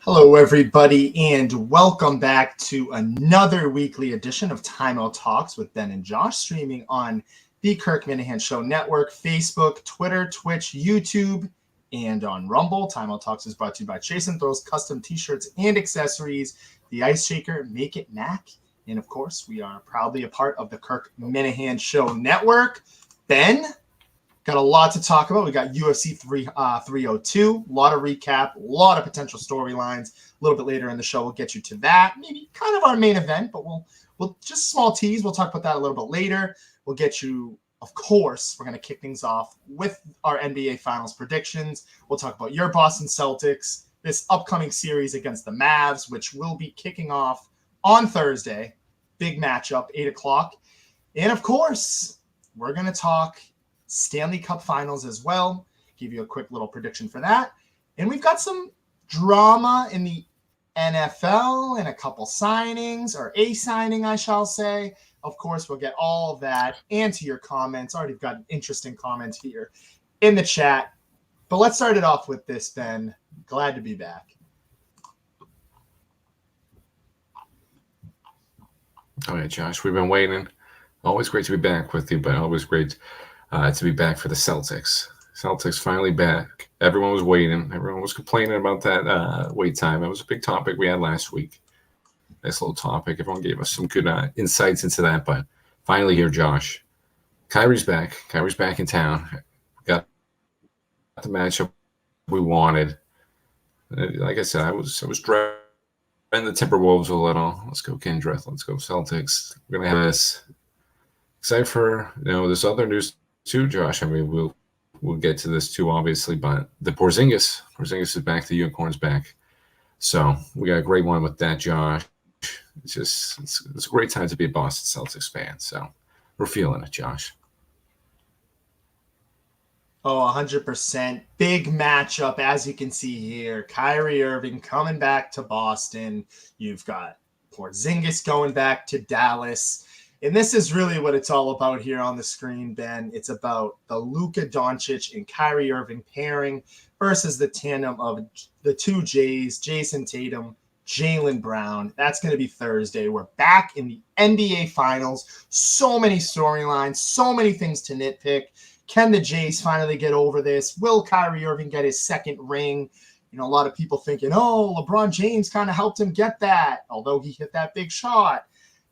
Hello, everybody, and welcome back to another weekly edition of Timeout Talks with Ben and Josh, streaming on the Kirk Minahan Show Network, Facebook, Twitter, Twitch, YouTube, and on Rumble. Timeout Talks is brought to you by Chase and Throws custom t-shirts and accessories, the Ice Shaker, Make It Mac, and of course, we are proudly a part of the Kirk Minahan Show Network. Ben, got a lot to talk about. We got UFC 302, a lot of recap, a lot of potential storylines. A little bit later in the show, we'll get you to that. Maybe kind of our main event, but we'll just small tease. We'll talk about that a little bit later. We'll get you, of course, we're going to kick things off with our NBA Finals predictions. We'll talk about your Boston Celtics, this upcoming series against the Mavs, which will be kicking off on Thursday. Big matchup, 8 o'clock. And, of course, we're going to talk Stanley Cup Finals as well. Give you a quick little prediction for that. And we've got some drama in the NFL and a couple signings, or a signing, I shall say. Of course, we'll get all of that and to your comments. Already got an interesting comment here in the chat. But let's start it off with this, Ben. Glad to be back. All right, Josh, we've been waiting. Always great to be back with you, but always great to be back for the Celtics. Celtics finally back. Everyone was waiting. Everyone was complaining about that wait time. It was a big topic we had last week. Nice little topic. Everyone gave us some good insights into that. But finally here, Josh. Kyrie's back. Kyrie's back in town. We got the matchup we wanted. Like I said, I was driving the Timberwolves a little. Let's go Kendra. Let's go Celtics. We're going to have this. Excited for this other news too, Josh. I mean, we'll get to this too, obviously, but the Porzingis is back. The Unicorn's back. So we got a great one with that, Josh. It's a great time to be a Boston Celtics fan. So we're feeling it, Josh. Oh, 100%. Big matchup, as you can see here. Kyrie Irving coming back to Boston. You've got Porzingis going back to Dallas. And this is really what it's all about here on the screen, Ben. It's about the Luka Doncic and Kyrie Irving pairing versus the tandem of the two Jays, Jason Tatum, Jaylen Brown. That's going to be Thursday. We're back in the NBA Finals. So many storylines, so many things to nitpick. Can the Jays finally get over this? Will Kyrie Irving get his second ring? A lot of people thinking, LeBron James kind of helped him get that, although he hit that big shot.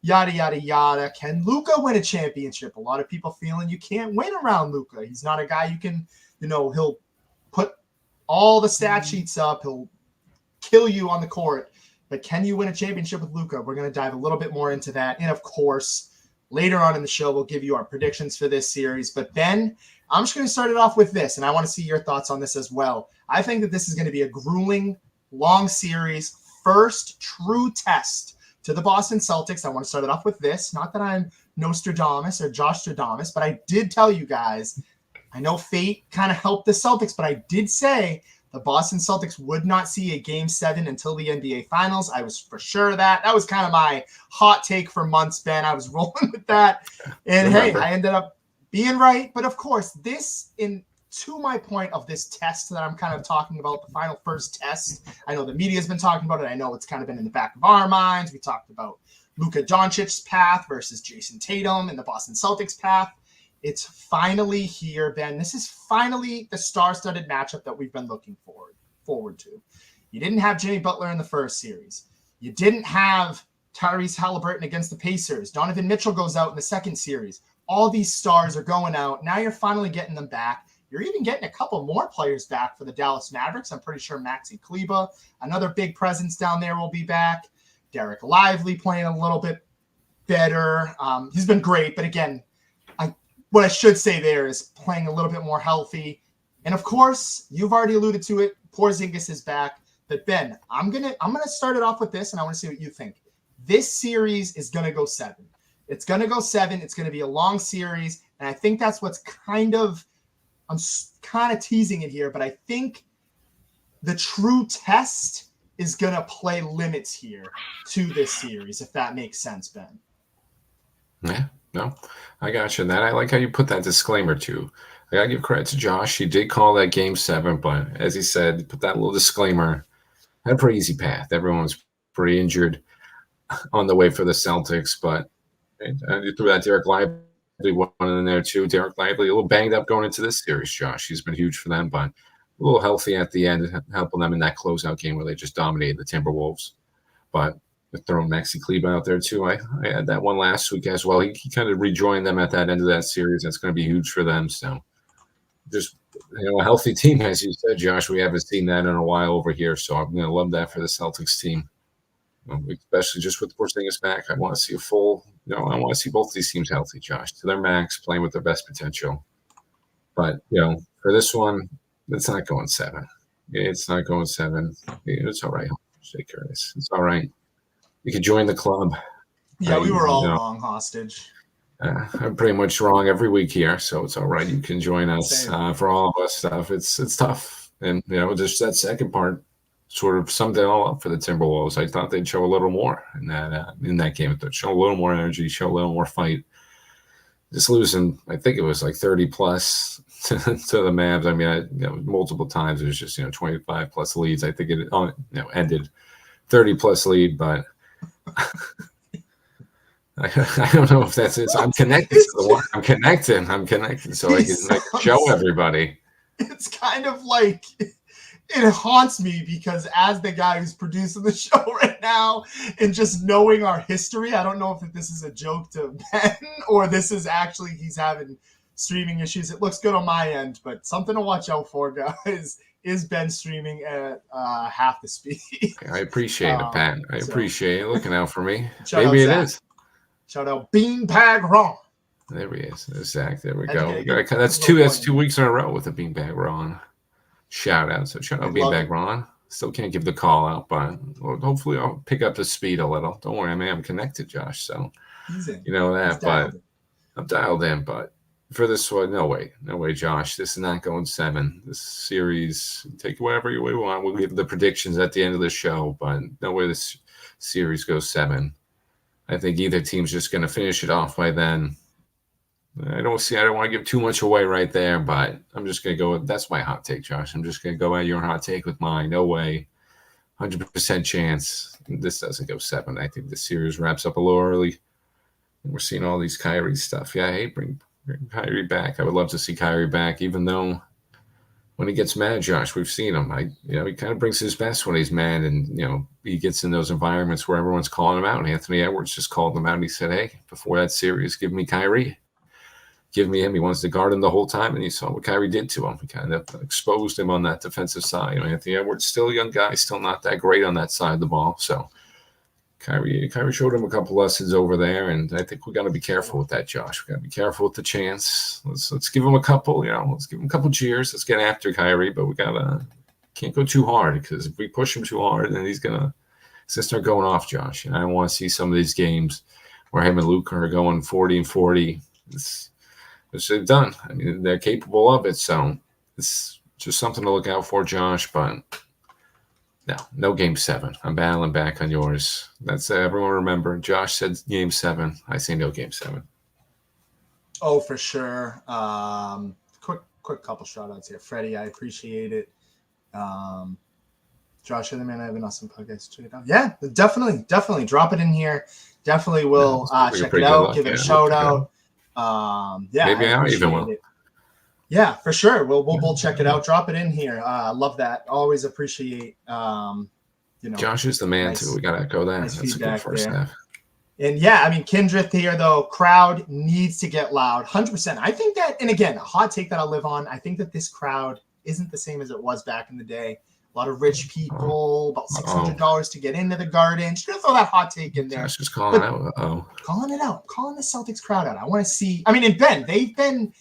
Yada, yada, yada. Can Luka win a championship? A lot of people feeling you can't win around Luka. He's not a guy you can, he'll put all the stat sheets up. He'll kill you on the court. But can you win a championship with Luka? We're going to dive a little bit more into that. And, of course, later on in the show, we'll give you our predictions for this series. But, Ben, I'm just going to start it off with this, and I want to see your thoughts on this as well. I think that this is going to be a grueling, long series, first true test to the Boston Celtics. I want to start it off with this. Not that I'm Nostradamus or Josh Stradamus, but I did tell you guys, I know fate kind of helped the Celtics, but I did say the Boston Celtics would not see a Game 7 until the NBA Finals. I was for sure of that. That was kind of my hot take for months, Ben. I was rolling with that. And, hey, I ended up being right. But, of course, to my point of this test that I'm kind of talking about, the final first test, I know the media's been talking about it. I know it's kind of been in the back of our minds. We talked about Luka Doncic's path versus Jason Tatum and the Boston Celtics path. It's finally here, Ben. This is finally the star-studded matchup that we've been looking forward to. You didn't have Jimmy Butler in the first series. You didn't have Tyrese Halliburton against the Pacers. Donovan Mitchell goes out in the second series. All these stars are going out. Now you're finally getting them back. You're even getting a couple more players back for the Dallas Mavericks. I'm pretty sure Maxi Kleber, another big presence down there, will be back. Derek Lively playing a little bit better. He's been great, but again, what I should say there is playing a little bit more healthy. And of course, you've already alluded to it. Porzingis is back. But Ben, I'm gonna start it off with this, and I want to see what you think. This series is gonna go 7. It's gonna go 7. It's gonna be a long series, and I think that's what's I'm kind of teasing it here, but I think the true test is going to play limits here to this series, if that makes sense, Ben. Yeah, no, I got you. That I like how you put that disclaimer too. I got to give credit to Josh. He did call that Game 7, but as he said, put that little disclaimer had a pretty easy path. Everyone was pretty injured on the way for the Celtics, but you threw that Derek Lively one in there too. Derek Lively, a little banged up going into this series, Josh. He's been huge for them, but a little healthy at the end, helping them in that closeout game where they just dominated the Timberwolves. But throwing Maxi Kleber out there too. I had that one last week as well. He kind of rejoined them at that end of that series. That's going to be huge for them. So just a healthy team, as you said, Josh. We haven't seen that in a while over here. So I'm going to love that for the Celtics team. Especially just with Porzingis back, I want to see a full. I want to see both of these teams healthy, Josh, to their max, playing with their best potential. But for this one, it's not going 7. It's not going 7. It's all right. Stay curious. It's all right. You can join the club. Yeah, we were all wrong, hostage. I'm pretty much wrong every week here, so it's all right. You can join us for all of us stuff. It's tough, and just that second part sort of summed it all up for the Timberwolves. I thought they'd show a little more in that game. They'd show a little more energy, show a little more fight. Just losing, I think it was like 30 plus to the Mavs. I mean, multiple times it was just 25 plus leads. I think it ended 30 plus lead, but I don't know if that's it. I'm connected to the one. I'm connected so I can show everybody. It's kind of like it haunts me because as the guy who's producing the show right now and just knowing our history, I don't know if this is a joke to Ben or this is actually he's having streaming issues. It looks good on my end, but something to watch out for, guys. Is Ben streaming at half the speed? I appreciate it, Pat. I appreciate it looking out for me. Maybe it is. Shout out Beanbag Ron. There he is. Zach, there we go. That's 2 weeks in a row with the Beanbag Ron. Shout out. So shout out Beanbag Ron. Still can't give the call out, but hopefully I'll pick up the speed a little. Don't worry, I'm connected, Josh. So you know that, but I'm dialed in, but for this one, no way, Josh. This is not going 7. This series, take whatever you want. We'll give the predictions at the end of the show, but no way this series goes 7. I think either team's just going to finish it off by then. I don't want to give too much away right there, but I'm just going to go. That's my hot take, Josh. I'm just going to go at your hot take with mine. No way, 100% chance this doesn't go 7. I think the series wraps up a little early. We're seeing all these Kyrie stuff. Yeah, I hate bring Kyrie back. I would love to see Kyrie back, even though when he gets mad, Josh, we've seen him. He kind of brings his best when he's mad, and he gets in those environments where everyone's calling him out. And Anthony Edwards just called him out, and he said, "Hey, before that series, give me Kyrie, give me him." He wants to guard him the whole time, and you saw what Kyrie did to him. He kind of exposed him on that defensive side. Anthony Edwards, still a young guy, still not that great on that side of the ball, so. Kyrie showed him a couple lessons over there, and I think we got to be careful with that, Josh. We got to be careful with the chance. Let's give him a couple, let's give him a couple cheers. Let's get after Kyrie, but we can't go too hard because if we push him too hard, then he's gonna start going off, Josh. And I want to see some of these games where him and Luka are going 40 and 40. It's they've done. I mean, they're capable of it, so it's just something to look out for, Josh. But. No game 7. I'm battling back on yours. That's everyone remember. Josh said game 7. I say no game 7. Oh, for sure. Quick couple shout outs here. Freddie, I appreciate it. Josh, other man, I have an awesome podcast. Check it out. Yeah, definitely. Drop it in here. Definitely will check it out. Give it a shout out. Maybe I even will. Yeah, for sure. We'll check it out. Drop it in here. Love that. Always appreciate. Josh is the man too. We got to echo that. Nice That's a good first half. And yeah, I mean, Kindreth here though. Crowd needs to get loud. 100%. I think that, and again, a hot take that I'll live on. I think that this crowd isn't the same as it was back in the day. A lot of rich people, about $600 to get into the Garden. Just gonna throw that hot take in there. Josh just calling out. Calling it out. Calling the Celtics crowd out. I want to see. I mean, and Ben, they've been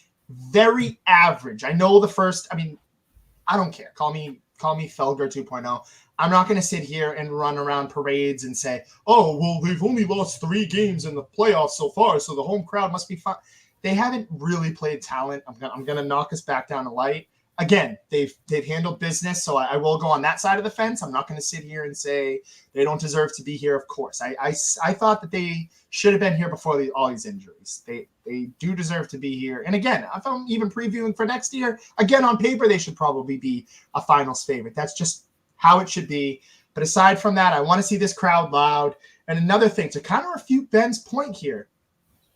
very average. I know I don't care. Call me Felger 2.0. I'm not going to sit here and run around parades and say, oh, well, they've only lost 3 games in the playoffs so far, so the home crowd must be fine. They haven't really played talent. I'm going to knock us back down a light. Again, they've handled business, so I will go on that side of the fence. I'm not going to sit here and say they don't deserve to be here. Of course, I thought that they should have been here before all these injuries. They do deserve to be here. And again, if I'm even previewing for next year, again on paper they should probably be a finals favorite. That's just how it should be. But aside from that, I want to see this crowd loud. And another thing, to kind of refute Ben's point here,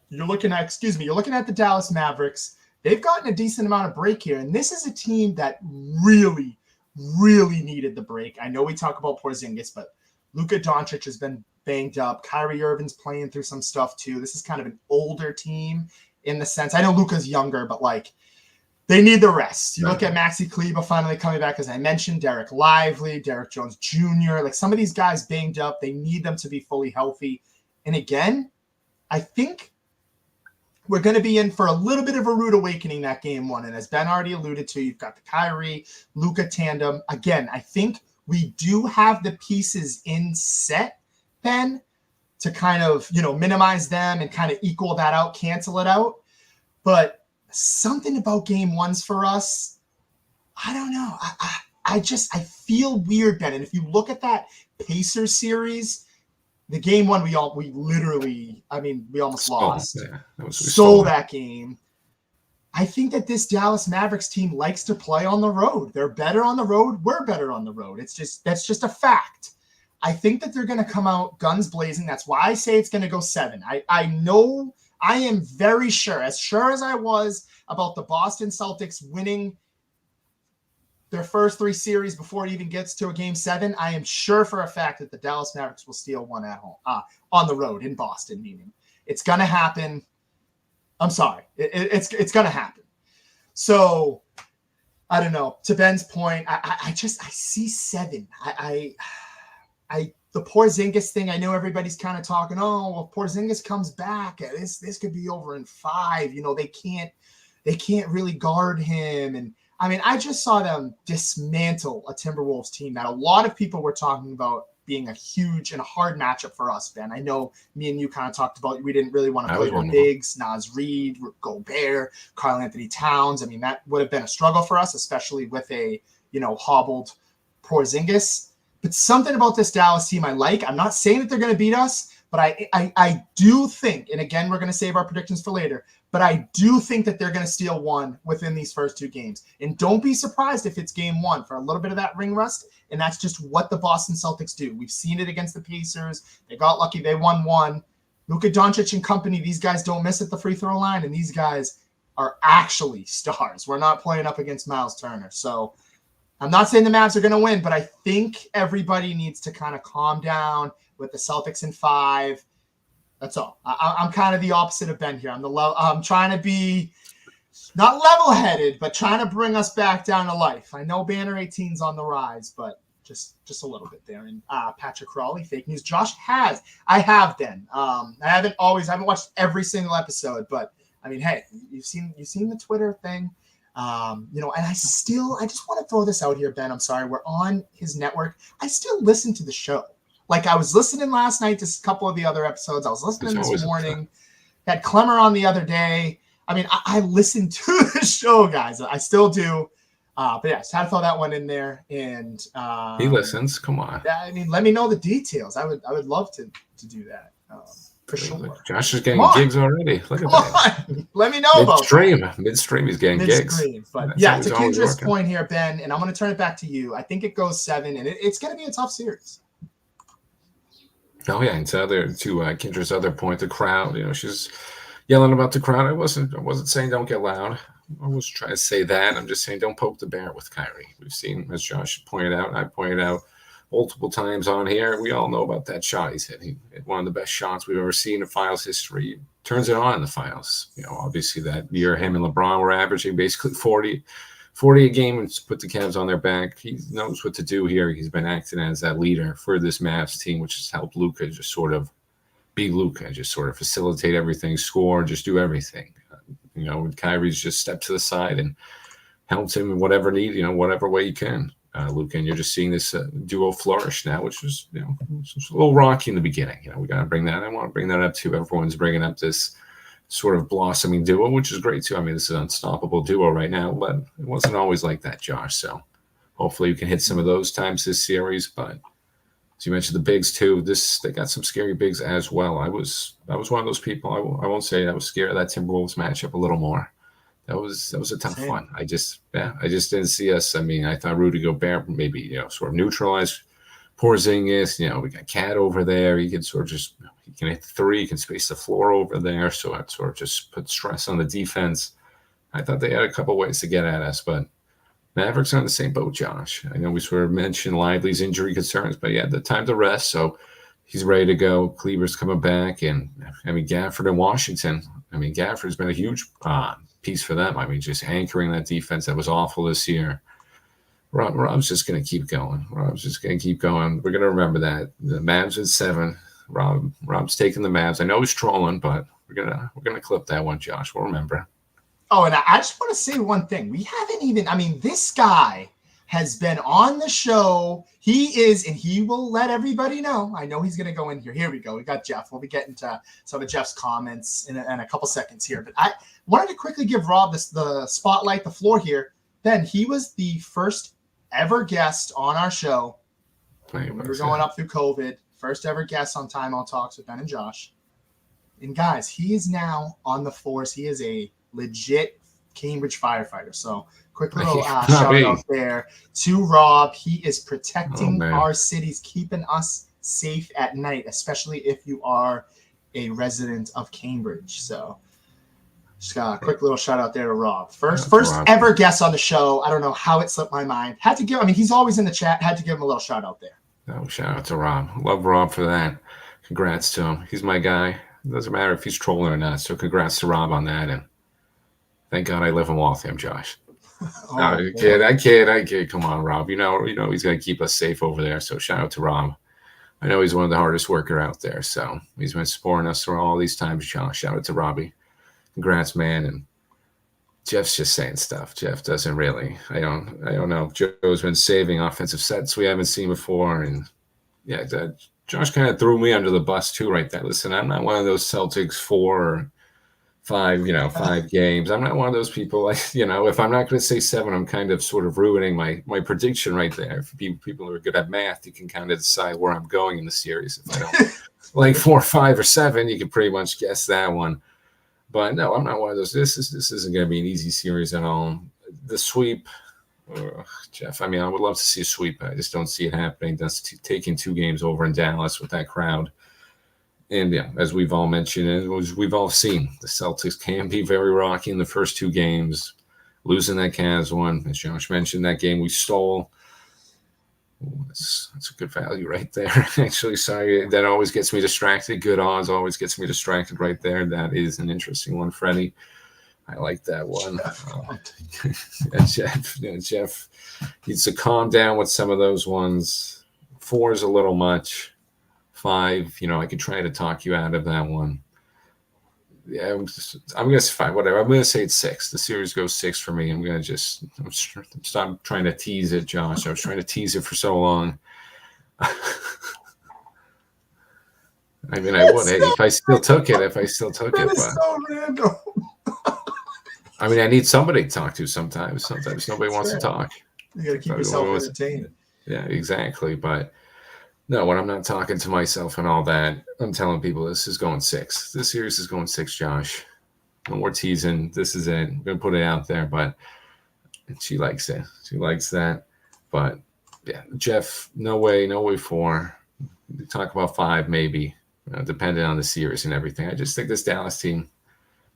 you're looking at the Dallas Mavericks. They've gotten a decent amount of break here. And this is a team that really, really needed the break. I know we talk about Porzingis, but Luka Doncic has been banged up. Kyrie Irving's playing through some stuff too. This is kind of an older team in the sense. I know Luka's younger, but like they need the rest. You look at Maxi Kleber finally coming back, as I mentioned, Derek Lively, Derek Jones Jr., like some of these guys banged up. They need them to be fully healthy. And again, I think we're going to be in for a little bit of a rude awakening that game one. And as Ben already alluded to, you've got the Kyrie, Luka tandem. Again, I think we do have the pieces in set, Ben, to kind of, minimize them and kind of equal that out, cancel it out. But something about game ones for us, I don't know. I feel weird, Ben. And if you look at that Pacers series, the game one, we almost lost. Yeah, we stole that game. I think that this Dallas Mavericks team likes to play on the road. They're better on the road. We're better on the road. That's just a fact. I think that they're going to come out guns blazing. That's why I say it's going to go 7. I know, I am very sure as I was about the Boston Celtics winning their first 3 series before it even gets to a game 7, I am sure for a fact that the Dallas Mavericks will steal one at home, on the road in Boston, meaning it's going to happen. I'm sorry. It's going to happen. So I don't know. To Ben's point, I see 7. The Porzingis thing, I know everybody's kind of talking, well, if Porzingis comes back, this could be over in 5. They can't really guard him. And I mean, I just saw them dismantle a Timberwolves team that a lot of people were talking about being a huge and a hard matchup for us, Ben. I know me and you kind of talked about we didn't really want to play the bigs, Naz Reid, Gobert, Karl Anthony Towns. I mean, that would have been a struggle for us, especially with a, hobbled Porzingis. But something about this Dallas team I like. I'm not saying that they're going to beat us, but I do think, and again, we're going to save our predictions for later, but I do think that they're going to steal one within these first 2 games. And don't be surprised if it's game 1 for a little bit of that ring rust. And that's just what the Boston Celtics do. We've seen it against the Pacers. They got lucky. They won 1. Luka Doncic and company, these guys don't miss at the free throw line. And these guys are actually stars. We're not playing up against Miles Turner. So I'm not saying the Mavs are going to win, but I think everybody needs to kind of calm down with the Celtics in 5. That's all. I'm kind of the opposite of Ben here. I'm trying to be not level-headed, but trying to bring us back down to life. I know Banner 18's on the rise, but just a little bit there. And Patrick Crawley, fake news. I have been. I haven't watched every single episode, but I mean, hey, you've seen the Twitter thing. And I just want to throw this out here, Ben. I'm sorry. We're on his network. I still listen to the show. Like I was listening last night to a couple of the other episodes. I was listening this morning. Had Clemmer on the other day. I mean, I listen to the show, guys. I still do. But yeah, just had to throw that one in there. And he listens. Come on. I mean, let me know the details. I would love to do that. For sure. Josh is getting gigs already. Look at that. Let me know about Midstream, he's getting gigs. But yeah, to Kendra's point here, Ben, and I'm going to turn it back to you. I think it goes 7, and it's going to be a tough series. Oh yeah, and to Kendra's other point, the crowd. She's yelling about the crowd. I wasn't saying don't get loud. I was trying to say that. I'm just saying don't poke the bear with Kyrie. We've seen, as Josh pointed out, and I pointed out multiple times on here. We all know about that shot he's hit. He hit one of the best shots we've ever seen in finals history. He turns it on in the finals. Obviously that year him and LeBron were averaging basically 40 a game and put the Cavs on their back. He knows what to do here. He's been acting as that leader for this Mavs team, which has helped Luka just sort of be Luka, just sort of facilitate everything, score, just do everything. Kyrie's just stepped to the side and helps him in whatever need, whatever way he can. Luka, and you're just seeing this duo flourish now, which was, a little rocky in the beginning. We got to bring that. I want to bring that up too. Everyone's bringing up this sort of blossoming duo, which is great too. I mean, this is an unstoppable duo right now, but it wasn't always like that, Josh. So hopefully you can hit some of those times this series. But as you mentioned, the bigs too. They got some scary bigs as well. I was one of those people. I won't say I was scared of that Timberwolves matchup a little more. That was a tough one. I just didn't see us. I mean, I thought Rudy Gobert maybe sort of neutralized Porzingis, we got Cat over there. He can sort of just he can hit the three, he can space the floor over there. So that sort of just put stress on the defense. I thought they had a couple ways to get at us, but Mavericks are on the same boat, Josh. I know we sort of mentioned Lively's injury concerns, but yeah, the time to rest. So he's ready to go. Cleaver's coming back, and Gafford in Washington. Gafford's been a huge piece for them. Just anchoring that defense that was awful this year. Rob's just going to keep going. We're going to remember that the Mavs at 7. Rob's taking the Mavs. I know he's trolling, but we're gonna clip that one, Josh. We'll remember. Oh, and I just want to say one thing. We haven't even. This guy has been on the show. He is, and he will let everybody know. I know he's going to go in here. Here we go. We got Jeff. We'll be getting to some of Jeff's comments in a couple seconds here. But I wanted to quickly give Rob the spotlight, the floor here. Ben, he was the first ever guest on our show. We were going up through COVID. First ever guest on Timeout Talks with Ben and Josh. And guys, he is now on the force. He is a legit Cambridge firefighter. So quick little shout out there to Rob. He is protecting our cities, keeping us safe at night, especially if you are a resident of Cambridge. So just got a quick little shout out there to Rob. First Rob. Ever guest on the show. I don't know how it slipped my mind. Had to give, he's always in the chat. Had to give him a little shout out there. Oh, shout out to Rob. Love Rob for that. Congrats to him. He's my guy. It doesn't matter if he's trolling or not. So congrats to Rob on that. And thank God I live in Waltham, Josh. I kid. Come on, Rob. You know he's going to keep us safe over there. So shout out to Rob. I know he's one of the hardest worker out there. So he's been supporting us for all these times, Josh. Shout out to Robbie. Congrats, man. And Jeff's just saying stuff. Jeff doesn't really. I don't know. Joe's been saving offensive sets we haven't seen before. And yeah, Josh kind of threw me under the bus too right there. Listen, I'm not one of those Celtics 4 or 5 games. I'm not one of those people. If I'm not going to say 7, I'm kind of sort of ruining my prediction right there. For people who are good at math, you can kind of decide where I'm going in the series. If I don't like 4, 5, or 7, you can pretty much guess that one. But no, I'm not one of those. This isn't going to be an easy series at all. The sweep, Jeff. I would love to see a sweep. I just don't see it happening. That's taking 2 games over in Dallas with that crowd. And yeah, as we've all mentioned, as we've all seen, the Celtics can be very rocky in the first 2 games. Losing that Cavs one, as Josh mentioned, that game we stole. That's a good value right there. Actually, sorry, that always gets me distracted. Good odds always gets me distracted right there. That is an interesting one, Freddie. I like that one. Jeff needs to calm down with some of those ones. 4 is a little much. 5, I could try to talk you out of that one. Yeah, I'm going to say 5, whatever. I'm going to say it's 6. The series goes 6 for me. I'm going to stop trying to tease it, Josh. I was trying to tease it for so long. I would if I still took it. But so random. I need somebody to talk to sometimes. Sometimes nobody wants to talk. You got to keep yourself entertained. Yeah, exactly. But no, when I'm not talking to myself and all that, I'm telling people this is going 6. This series is going 6, Josh. No more teasing. This is it. I'm going to put it out there, but she likes it. She likes that. But yeah, Jeff, no way 4. We talk about 5 maybe, depending on the series and everything. I just think this Dallas team,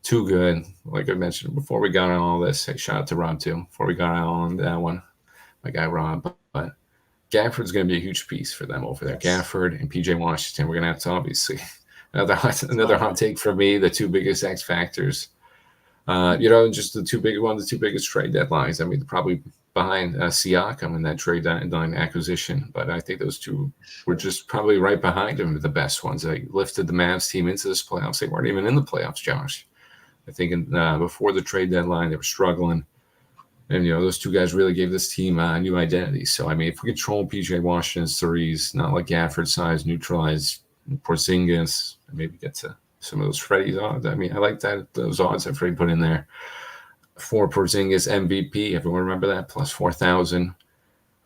too good. Like I mentioned before we got on all this, hey, shout out to Rob too. Before we got on that one, my guy Rob, but Gafford's going to be a huge piece for them over there. Yes. Gafford and PJ Washington. We're going to have to obviously another hot take for me. The 2 biggest X factors. Just the 2 biggest trade deadlines. Probably behind Siakam in that trade deadline acquisition, but I think those 2 were just probably right behind him, the best ones. They lifted the Mavs team into this playoffs. They weren't even in the playoffs, Josh. I think before the trade deadline, they were struggling. And, those 2 guys really gave this team a new identity. So, if we control PJ Washington's threes, not like Gafford size, neutralize Porzingis, and maybe get to some of those Freddie's odds. I like those odds that Freddie put in there. For Porzingis MVP, everyone remember that, plus 4,000.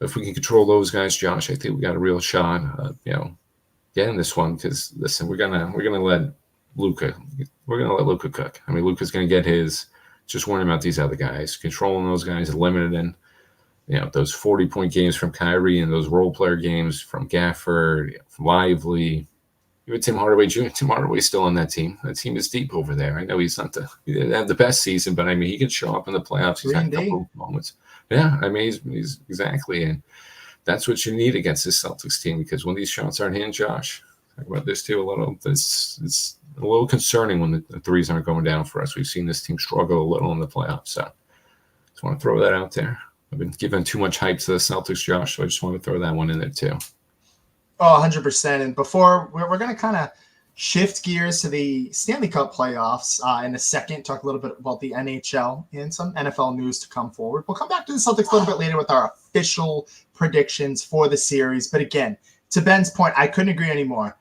If we can control those guys, Josh, I think we got a real shot, getting this one. Because, listen, we're gonna let Luka cook. Luka's going to get his. Just worrying about these other guys, controlling those guys, limiting those 40-point games from Kyrie and those role player games from Gafford, from Lively, even Tim Hardaway Jr. Tim Hardaway's still on that team. That team is deep over there. I know he didn't have the best season, but I mean, he can show up in the playoffs. He's had a couple of moments. Yeah, I mean, he's exactly. And that's what you need against this Celtics team, because when these shots aren't hitting, Josh, talk about this too a little. It's a little concerning when the threes aren't going down for us. We've seen this team struggle a little in the playoffs. So just want to throw that out there. I've been giving too much hype to the Celtics, Josh, so I just want to throw that one in there too. Oh, 100%. And before we're going to kind of shift gears to the Stanley Cup playoffs in a second, talk a little bit about the NHL and some NFL news to come forward. We'll come back to the Celtics a little bit later with our official predictions for the series. But again, to Ben's point, I couldn't agree anymore.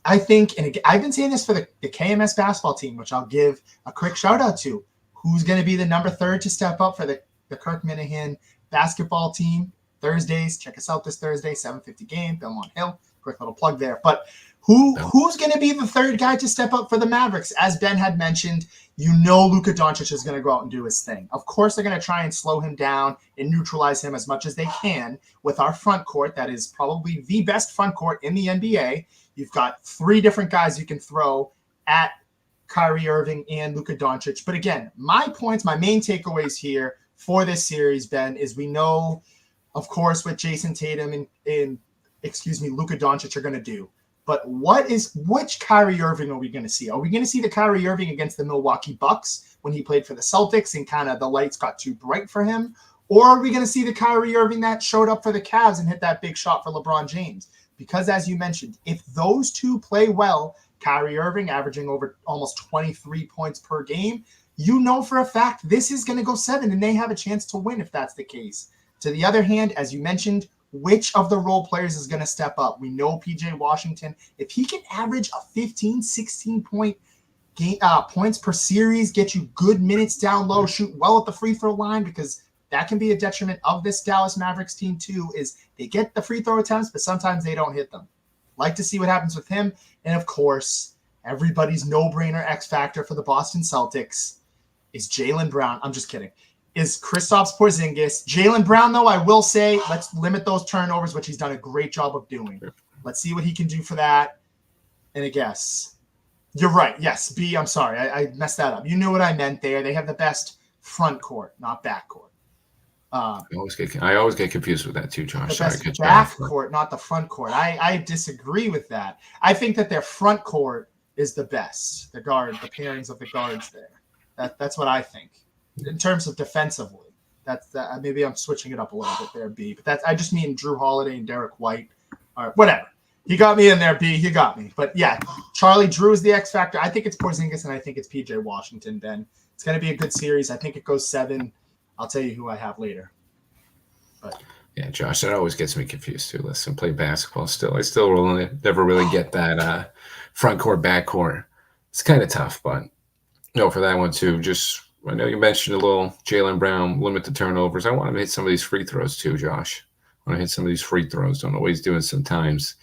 I think, and I've been saying this for the KMS basketball team, which I'll give a quick shout out to, who's going to be the number 3 to step up for the Kirk Minahan basketball team. Thursdays, check us out this Thursday, 7:50 game, Belmont Hill. Quick little plug there. But who's going to be the 3rd guy to step up for the Mavericks? As Ben had mentioned, Luka Doncic is going to go out and do his thing. Of course, they're going to try and slow him down and neutralize him as much as they can with our front court. That is probably the best front court in the NBA. You've got 3 different guys you can throw at Kyrie Irving and Luka Doncic. But again, my main takeaways here for this series, Ben, is we know, of course, what Jason Tatum and Luka Doncic are going to do. But which Kyrie Irving are we going to see? Are we going to see the Kyrie Irving against the Milwaukee Bucks when he played for the Celtics and kind of the lights got too bright for him? Or are we going to see the Kyrie Irving that showed up for the Cavs and hit that big shot for LeBron James? Because as you mentioned, if those two play well, Kyrie Irving averaging over almost 23 points per game, for a fact this is going to go 7 and they have a chance to win if that's the case. To the other hand, as you mentioned, which of the role players is going to step up? We know PJ Washington, if he can average a 15, 16 point points per series, get you good minutes down low, shoot well at the free throw line, because that can be a detriment of this Dallas Mavericks team too, is they get the free throw attempts, but sometimes they don't hit them. Like to see what happens with him. And of course, everybody's no-brainer X factor for the Boston Celtics is Jaylen Brown. I'm just kidding. Is Kristaps Porzingis. Jaylen Brown, though, I will say, let's limit those turnovers, which he's done a great job of doing. Let's see what he can do for that. And I guess you're right. Yes, B, I'm sorry. I messed that up. You knew what I meant there. They have the best front court, not back court. I always get confused with that too, Josh. The best back court, not the front court. I disagree with that. I think that their front court is the best. The pairings of the guards there. That's what I think. In terms of defensively, maybe I'm switching it up a little bit there, B. But I just mean Drew Holiday and Derek White, or whatever. You got me in there, B. You got me. But yeah, Charlie Drew is the X factor. I think it's Porzingis and I think it's PJ Washington. Ben, it's going to be a good series. I think it goes 7. I'll tell you who I have later. But yeah, Josh, that always gets me confused too. Listen, play basketball still. I still never really get that front court, back court. It's kind of tough, but for that one too. I know you mentioned a little Jaylen Brown, limit the turnovers. I want him to hit some of these free throws too, Josh. I want to hit some of these free throws. Don't know what he's doing sometimes.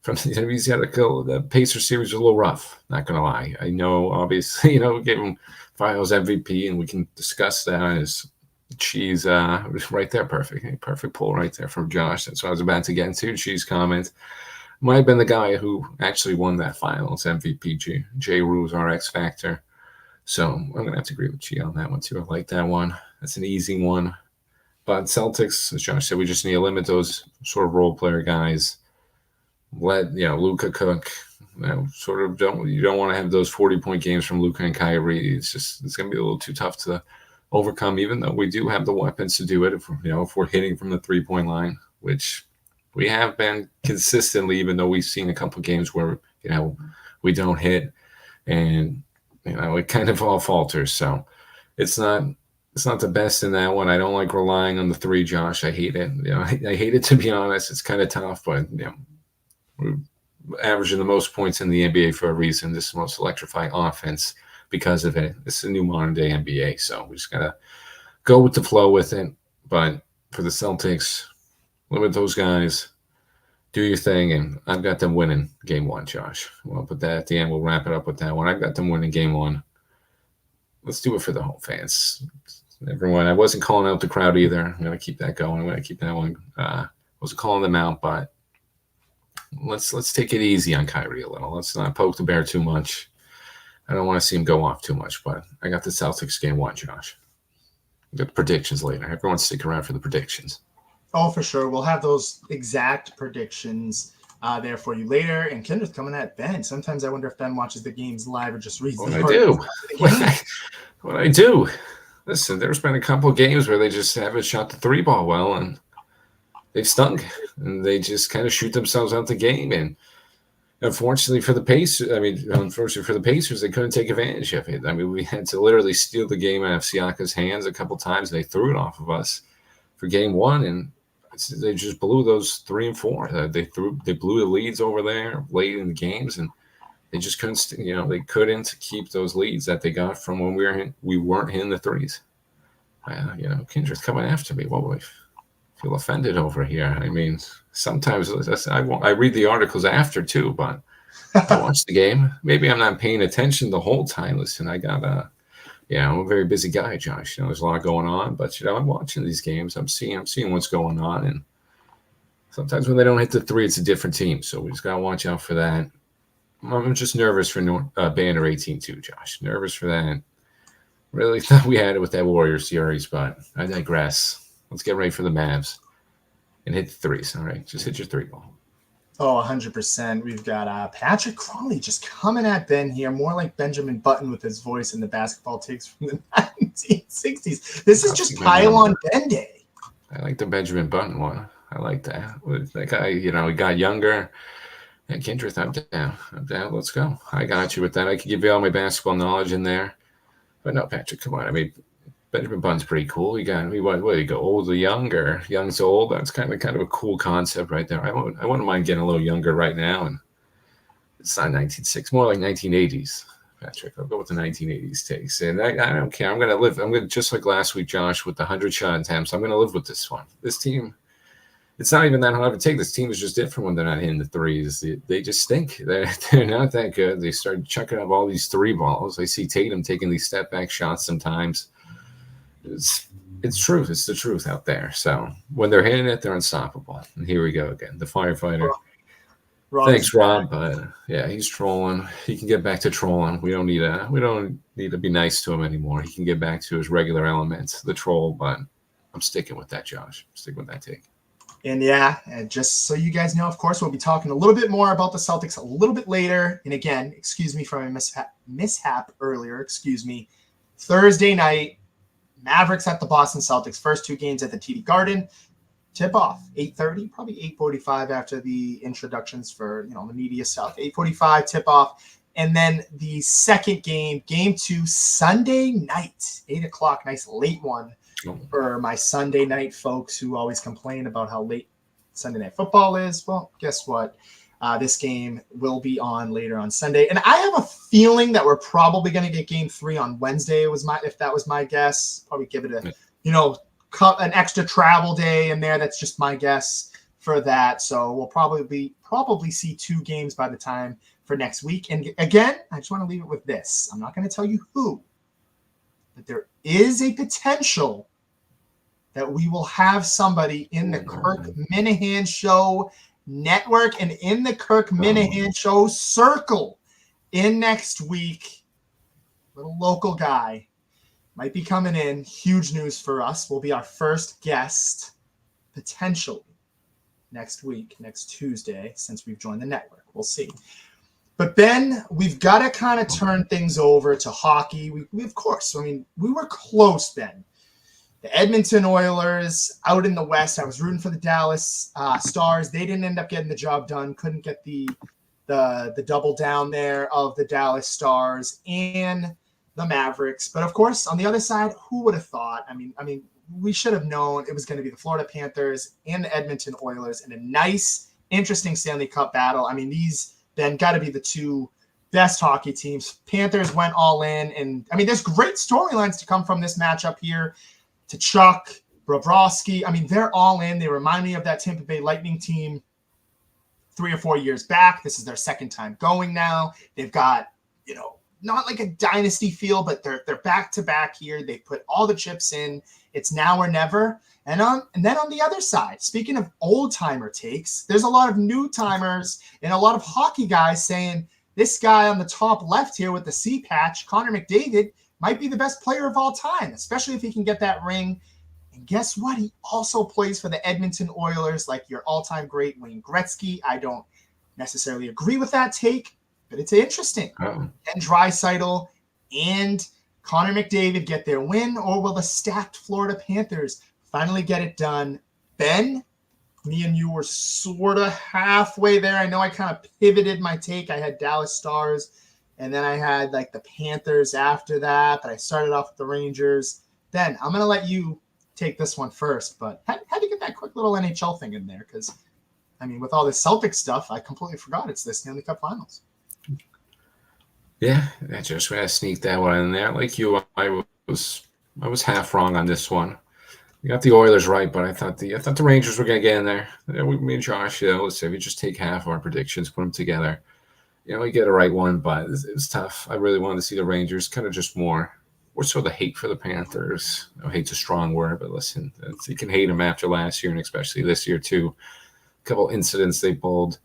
He's got to go. The Pacers series was a little rough, not going to lie. I know, obviously, we gave him Finals MVP, and we can discuss that. She's right there, perfect pull right there from Josh. That's what I was about to get into. She's comment. Might have been the guy who actually won that Finals MVP. Jay Rue's our X factor. So I'm going to have to agree with you on that one, too. I like that one. That's an easy one. But Celtics, as Josh said, we just need to limit those sort of role player guys. Let, Luka cook. You don't want to have those 40-point games from Luka and Kyrie. It's going to be a little too tough to overcome, even though we do have the weapons to do it if we're hitting from the 3-point line, which we have been consistently, even though we've seen a couple games where, we don't hit. And it kind of all falters. So it's not the best in that one. I don't like relying on the 3, Josh. I hate it. I hate it, to be honest. It's kind of tough, but we're averaging the most points in the NBA for a reason. This is the most electrifying offense because of it. It's a new modern day NBA. So we just got to go with the flow with it. But for the Celtics, limit those guys. Do your thing, and I've got them winning game 1, Josh. We'll put that at the end. We'll wrap it up with that one. I've got them winning game 1. Let's do it for the home fans. Everyone, I wasn't calling out the crowd either. I'm going to keep that going. I'm going to keep that one. Wasn't calling them out, but let's take it easy on Kyrie a little. Let's not poke the bear too much. I don't want to see him go off too much, but I got the Celtics game one, Josh. We got the predictions later. Everyone stick around for the predictions. Oh, for sure. We'll have those exact predictions there for you later. And Kendra's coming at Ben. Sometimes I wonder if Ben watches the games live or just reads What the I do. What I do. Listen, there's been a couple of games where they just haven't shot the three ball well, and they've stunk, and they just kind of shoot themselves out the game. And unfortunately for the Pacers, they couldn't take advantage of it. I mean, we had to literally steal the game out of Siaka's hands a couple times. They threw it off of us for game one, and they just blew those 3 and 4. They blew the leads over there late in the games, and they just couldn't. They couldn't keep those leads that they got from when we weren't hitting the threes. Kendra's coming after me. What would I feel offended over here? I mean, sometimes I read the articles after too, but I watch the game. Maybe I'm not paying attention the whole time. Listen, I'm a very busy guy, Josh. There's a lot going on, but I'm watching these games. I'm seeing what's going on, and sometimes when they don't hit the three, it's a different team. So we just gotta watch out for that. I'm just nervous for Banner 18 too, Josh. Nervous for that. Really thought we had it with that Warriors series, but I digress. Let's get ready for the Mavs and hit the threes. All right, just hit your three ball. Oh, 100%. We've got Patrick Crowley just coming at Ben here, more like Benjamin Button with his voice in the basketball takes from the 1960s. This is just pile on Ben day. I like the Benjamin Button one. I like that. That guy, he got younger. And Kendrick, I'm down. Let's go. I got you with that. I could give you all my basketball knowledge in there. But no, Patrick, come on. I mean, Benjamin Button's pretty cool. What do you go, old to young or young to old? That's kind of a cool concept right there. I wouldn't mind getting a little younger right now. And it's not 1960s, more like 1980s, Patrick. I'll go with the 1980s takes. And I don't care. I'm going to just like last week, Josh, with the 100-shot attempts, I'm going to live with this one. This team, it's not even that hard to take. This team is just different when they're not hitting the threes. They just stink. They're not that good. They start chucking up all these three balls. I see Tatum taking these step-back shots sometimes. It's truth. It's the truth out there. So when they're hitting it, they're unstoppable. And here we go again. The firefighter. Thanks, Rob. But yeah, he's trolling. He can get back to trolling. We don't need to be nice to him anymore. He can get back to his regular elements, the troll. But I'm sticking with that, Josh. I'm sticking with that take. And just so you guys know, of course, we'll be talking a little bit more about the Celtics a little bit later. And again, excuse me for my mishap earlier. Thursday night, Mavericks at the Boston Celtics. First 2 games at the TD Garden. Tip off 8:30, probably 8:45 after the introductions for the media stuff. 8:45 tip off, and then the second game, game 2, Sunday night, 8:00. Nice late one for my Sunday night folks who always complain about how late Sunday night football is. Well, guess what? This game will be on later on Sunday. And I have a feeling that we're probably going to get game 3 on Wednesday. If that was my guess, probably give it an extra travel day in there. That's just my guess for that. So we'll probably see 2 games by the time for next week. And again, I just want to leave it with this. I'm not going to tell you who, but there is a potential that we will have somebody in the Kirk Minahan Show network and in the Kirk Minahan Show circle in next week. Little local guy might be coming in. Huge news for us. Will be our first guest potentially next week, next Tuesday, since we've joined the network. We'll see. But Ben, we've got to kind of turn things over to hockey. We of course, we were close, Ben. The Edmonton Oilers out in the West. I was rooting for the Dallas Stars. They didn't end up getting the job done. Couldn't get the double down there of the Dallas Stars and the Mavericks. But of course, on the other side, who would have thought? I mean, we should have known it was going to be the Florida Panthers and the Edmonton Oilers in a nice, interesting Stanley Cup battle. I mean, these then got to be the 2 best hockey teams. Panthers went all in, and there's great storylines to come from this matchup here. To Chuck, Bobrovsky. They're all in. They remind me of that Tampa Bay Lightning team 3 or 4 years back. This is their second time going now. They've got, not like a dynasty feel, but they're back to back here. They put all the chips in. It's now or never. And then on the other side, speaking of old timer takes, there's a lot of new timers and a lot of hockey guys saying this guy on the top left here with the C patch, Connor McDavid, might be the best player of all time, especially if he can get that ring. And guess what? He also plays for the Edmonton Oilers, like your all-time great Wayne Gretzky. I don't necessarily agree with that take, but it's interesting. Can Draisaitl and Connor McDavid get their win, or will the stacked Florida Panthers finally get it done? Ben, me and you were sort of halfway there. I know I kind of pivoted my take. I had Dallas Stars, and then I had like the Panthers after that, but I started off with the Rangers. Ben, I'm going to let you take this one first, but how do you get that quick little NHL thing in there? Because, I mean, with all this Celtic stuff, I completely forgot it's the Stanley Cup Finals. Yeah, I just had to sneak that one in there. Like you, I was half wrong on this one. You got the Oilers right, but I thought the Rangers were going to get in there. Me and Josh, let's say we just take half of our predictions, put them together. We get a right one, but it was tough. I really wanted to see the Rangers, kind of just more so the hate for the Panthers. Hate's a strong word, but listen, you can hate them after last year and especially this year too. A couple incidents they pulled.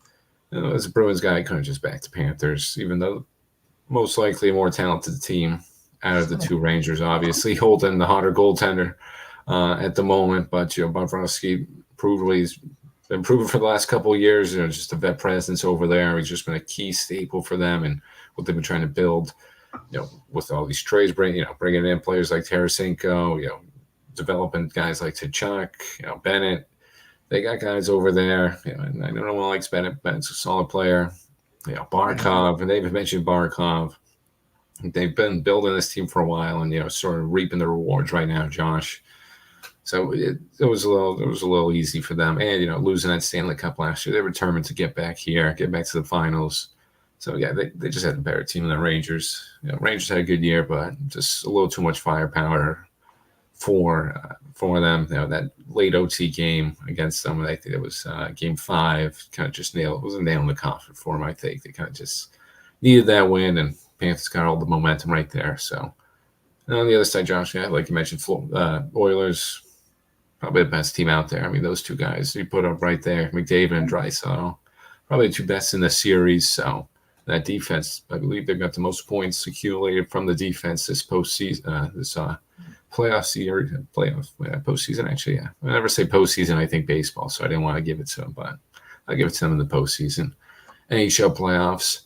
As a Bruins guy, I couldn't just back the Panthers, even though most likely a more talented team out of the two Rangers, obviously holding the hotter goaltender at the moment. But Bobrovsky he's been proven for the last couple of years. Just a vet presence over there. He's just been a key staple for them and what they've been trying to build. With all these trades, bringing in players like Tarasenko, developing guys like Tkachuk, Bennett. They got guys over there. And I know no one likes Bennett. Bennett's a solid player. Barkov, and they've mentioned Barkov. They've been building this team for a while, and sort of reaping the rewards right now, Josh. So it was a little easy for them, and losing that Stanley Cup last year, they were determined to get back here, get back to the finals. So yeah, they just had a better team than the Rangers. Rangers had a good year, but just a little too much firepower for them. That late OT game against them, I think it was game 5, kind of just was a nail in the coffin for them. I think they kind of just needed that win, and Panthers got all the momentum right there. So and on the other side, Josh, like you mentioned, Oilers, probably the best team out there. I mean, those two guys you put up right there, McDavid and Draisaitl, probably the two best in the series. So that defense, I believe they've got the most points accumulated from the defense this postseason, postseason, actually, yeah. I never say postseason, I think baseball, so I didn't want to give it to them, but I'll give it to them in the postseason. NHL playoffs,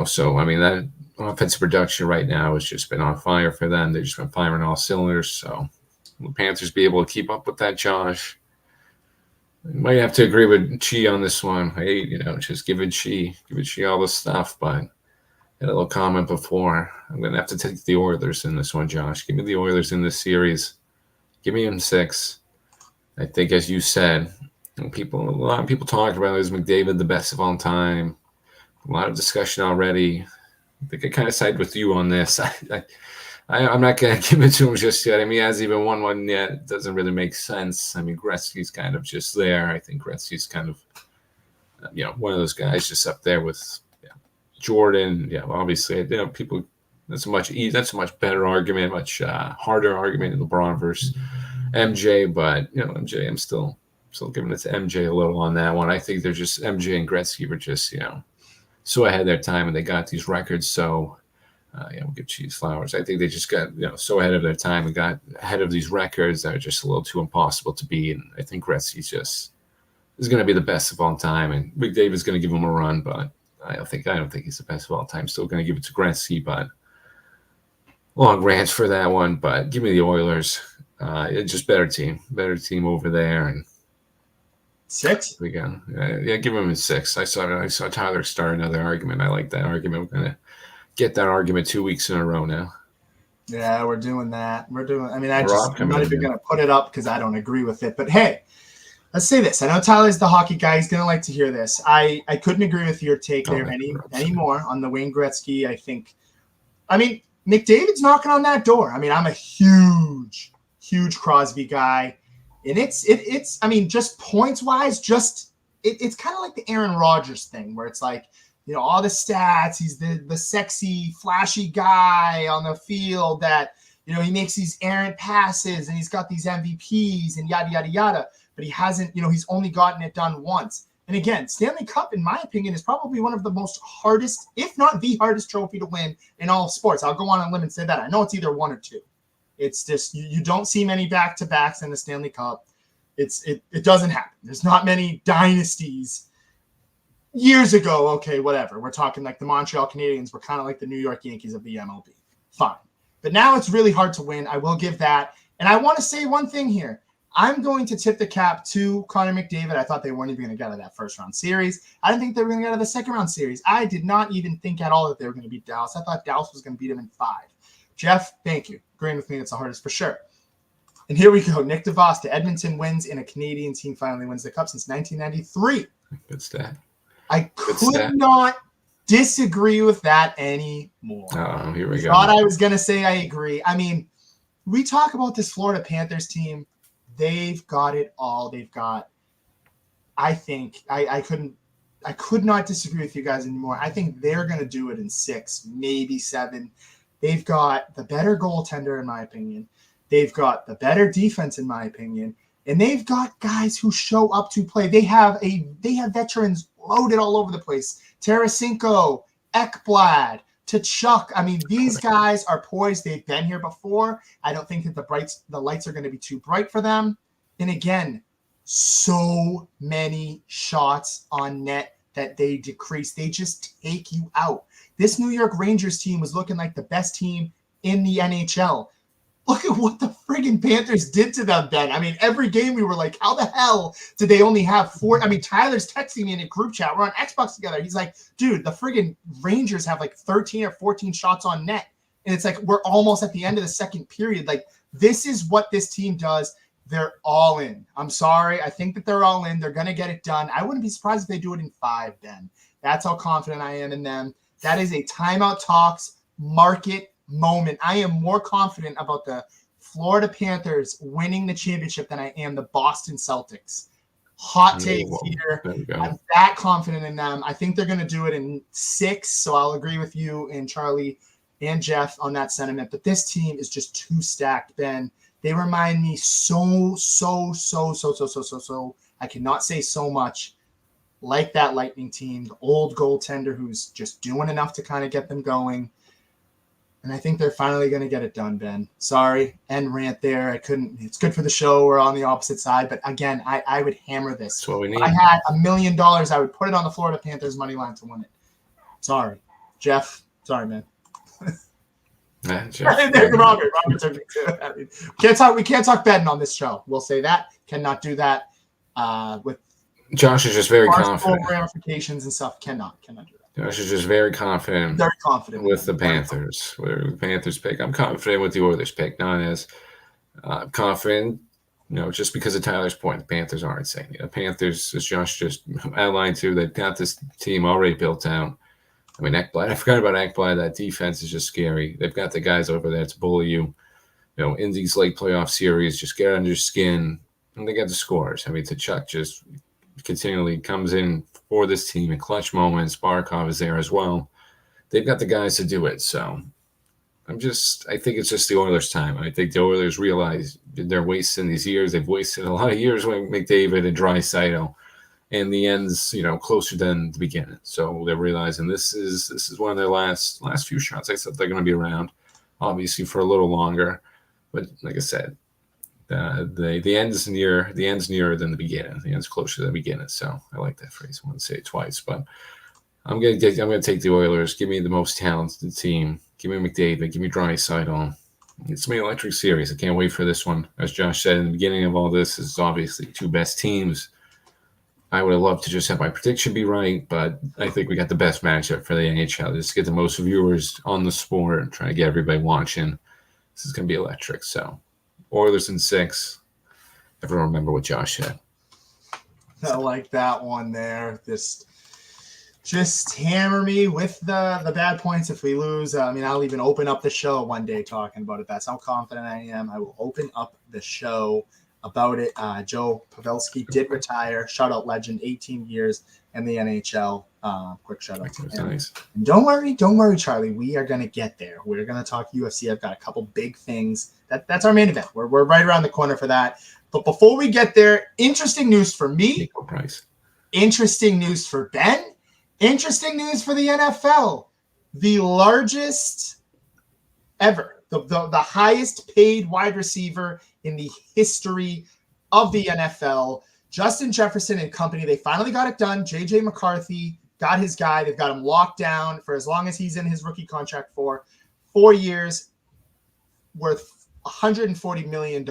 so, I mean, that offensive production right now has just been on fire for them. They've just been firing all cylinders, so will the Panthers be able to keep up with that, Josh? You might have to agree with Chi on this one. Just giving Chi all the stuff, but I had a little comment before. I'm going to have to take the Oilers in this one, Josh. Give me the Oilers in this series. Give me them 6. I think, as you said, a lot of people talked about is McDavid the best of all time. A lot of discussion already. I think I kind of side with you on this. I'm not going to give it to him just yet. I mean, he hasn't even won one yet. It doesn't really make sense. I mean, Gretzky's kind of just there. I think Gretzky's kind of, one of those guys just up there with Jordan. Yeah, obviously, people. That's a much better argument, much harder argument in LeBron versus MJ. But MJ, I'm still giving it to MJ a little on that one. I think they're just MJ and Gretzky were just so ahead of their time, and they got these records. So we'll give Cheese flowers. I think they just got so ahead of their time and got ahead of these records that are just a little too impossible to beat. And I think Gretzky is going to be the best of all time, and McDavid's going to give him a run, but I don't think he's the best of all time. Still going to give it to Gretzky, but long rant for that one. But give me the Oilers. It's just better team over there. And 6. We go. Give him a 6. I saw Tyler start another argument. I like that argument. We're gonna get that argument 2 weeks in a row now. Yeah, we're doing that. I'm not even going to put it up because I don't agree with it. But hey, let's say this. I know Tyler's the hockey guy. He's going to like to hear this. I couldn't agree with your take there anymore on the Wayne Gretzky. I mean, McDavid's knocking on that door. I mean, I'm a huge Crosby guy. And it's I mean, just points wise, it's kind of like the Aaron Rodgers thing where it's like all the stats. He's the sexy, flashy guy on the field that, he makes these errant passes and he's got these MVPs and yada, yada, yada. But he hasn't, he's only gotten it done once. And again, Stanley Cup, in my opinion, is probably one of the most hardest, if not the hardest trophy to win in all sports. I'll go on a limb and say that. I know it's either one or two. It's just, you don't see many back-to-backs in the Stanley Cup. It doesn't happen. There's not many dynasties. Years ago, okay, whatever. We're talking like the Montreal Canadiens were kind of like the New York Yankees of the MLB. Fine. But now it's really hard to win. I will give that. And I want to say one thing here. I'm going to tip the cap to Connor McDavid. I thought they weren't even going to get out of that first-round series. I didn't think they were going to get out of the second-round series. I did not even think at all that they were going to beat Dallas. I thought Dallas was going to beat them in 5. Jeff, thank you. Agreeing with me, it's the hardest for sure. And here we go. Nick DeVos to Edmonton wins, and a Canadian team finally wins the Cup since 1993. Good stat. I could not disagree with that anymore. Oh, here we go. Thought I was going to say I agree. I mean, we talk about this Florida Panthers team. They've got it all. They've got, I think, I could not disagree with you guys anymore. I think they're going to do it in 6, maybe 7. They've got the better goaltender, in my opinion. They've got the better defense, in my opinion. And they've got guys who show up to play. They have veterans loaded all over the place. Tarasenko, Ekblad, Tkachuk. I mean, these guys are poised. They've been here before. I don't think that the lights are going to be too bright for them. And again, so many shots on net that they decrease. They just take you out. This New York Rangers team was looking like the best team in the NHL. Look at what the friggin' Panthers did to them, Ben. I mean, every game we were like, how the hell did they only have 4? I mean, Tyler's texting me in a group chat. We're on Xbox together. He's like, dude, the friggin' Rangers have like 13 or 14 shots on net. And it's like, we're almost at the end of the second period. Like, this is what this team does. They're all in. I'm sorry. I think that they're all in. They're going to get it done. I wouldn't be surprised if they do it in 5, Ben. That's how confident I am in them. That is a Timeout Talks market moment. I am more confident about the Florida Panthers winning the championship than I am the Boston Celtics. Hot take here. I'm that confident in them. I think they're going to do it in 6, so I'll agree with you and Charlie and Jeff on that sentiment. But this team is just too stacked, Ben. They remind me so. I cannot say so much like that Lightning team, the old goaltender who's just doing enough to kind of get them going. And I think they're finally going to get it done, Ben. Sorry, end rant there. I couldn't. It's good for the show. We're on the opposite side. But again, I would hammer this. That's what we need. If I had $1 million, I would put it on the Florida Panthers money line to win it. Sorry. Jeff, sorry, man. Robert took me too. I mean, we can't talk betting on this show. We'll say that. Cannot do that with Josh is just very confident. Ramifications and stuff. Cannot do that. Josh is just very confident. Very confident with the Panthers. With the Panthers pick, I'm confident with the Oilers pick. Not as confident, just because of Tyler's point. The Panthers aren't insane. The Panthers, as Josh just outlined too, they've got this team already built out. I mean, Ekblad. I forgot about Ekblad. That defense is just scary. They've got the guys over there to bully you. In these late playoff series, just get under your skin, and they get the scores. I mean, Tkachuk just continually comes in for this team in clutch moments. Barkov is there as well. They've got the guys to do it. So I think it's just the Oilers' time. I think the Oilers realize they're wasting these years. They've wasted a lot of years with McDavid and Draisaitl. And the end's, closer than the beginning. So they're realizing this is one of their last few shots. I said they're going to be around, obviously, for a little longer. But like I said, the end is near. The end's nearer than the beginning. The end's closer than the beginning. So I like that phrase. I want to say it twice, but I'm going to take the Oilers. Give me the most talented team. Give me McDavid. Give me Draisaitl. It's my electric series. I can't wait for this one. As Josh said in the beginning of all this, is obviously 2 best teams. I would have loved to just have my prediction be right, but I think we got the best matchup for the NHL. Just get the most viewers on the sport and try to get everybody watching. This is going to be electric. So, Oilers in 6. Everyone remember what Josh said. I like that one there. Just hammer me with the bad points if we lose. I mean, I'll even open up the show one day talking about it. That's how confident I am. I will open up the show. about it. Joe Pavelski did retire. Shout out legend, 18 years in the NHL. Quick shout out to him. Nice. And don't worry, Charlie. We are going to get there. We're going to talk UFC. I've got a couple big things. That's our main event. We're right around the corner for that. But before we get there, interesting news for me. Interesting news for Ben. Interesting news for the NFL. The largest ever, the highest paid wide receiver in the history of the NFL, Justin Jefferson and company. They finally got it done. J.J. McCarthy got his guy. They've got him locked down for as long as he's in his rookie contract for 4 years, worth $140 million,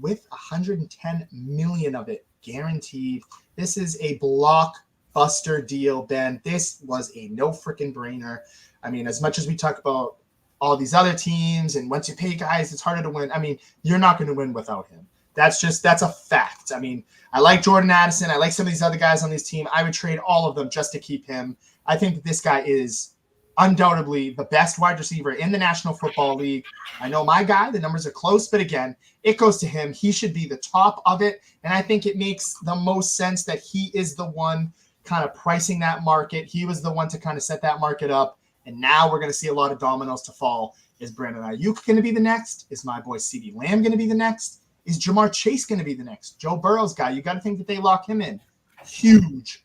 with $110 million of it guaranteed. This is a blockbuster deal, Ben. This was a no freaking brainer. I mean, as much as we talk about all these other teams, and once you pay guys, it's harder to win. I mean, you're not going to win without him. That's a fact. I mean, I like Jordan Addison. I like some of these other guys on this team. I would trade all of them just to keep him. I think that this guy is undoubtedly the best wide receiver in the National Football League. I know my guy, the numbers are close, but again, it goes to him. He should be the top of it. And I think it makes the most sense that he is the one kind of pricing that market. He was the one to kind of set that market up. And now we're going to see a lot of dominoes to fall. Is Brandon Ayuk going to be the next? Is my boy CeeDee Lamb going to be the next? Is Jamar Chase going to be the next? Joe Burrow's guy. You got to think that they lock him in. Huge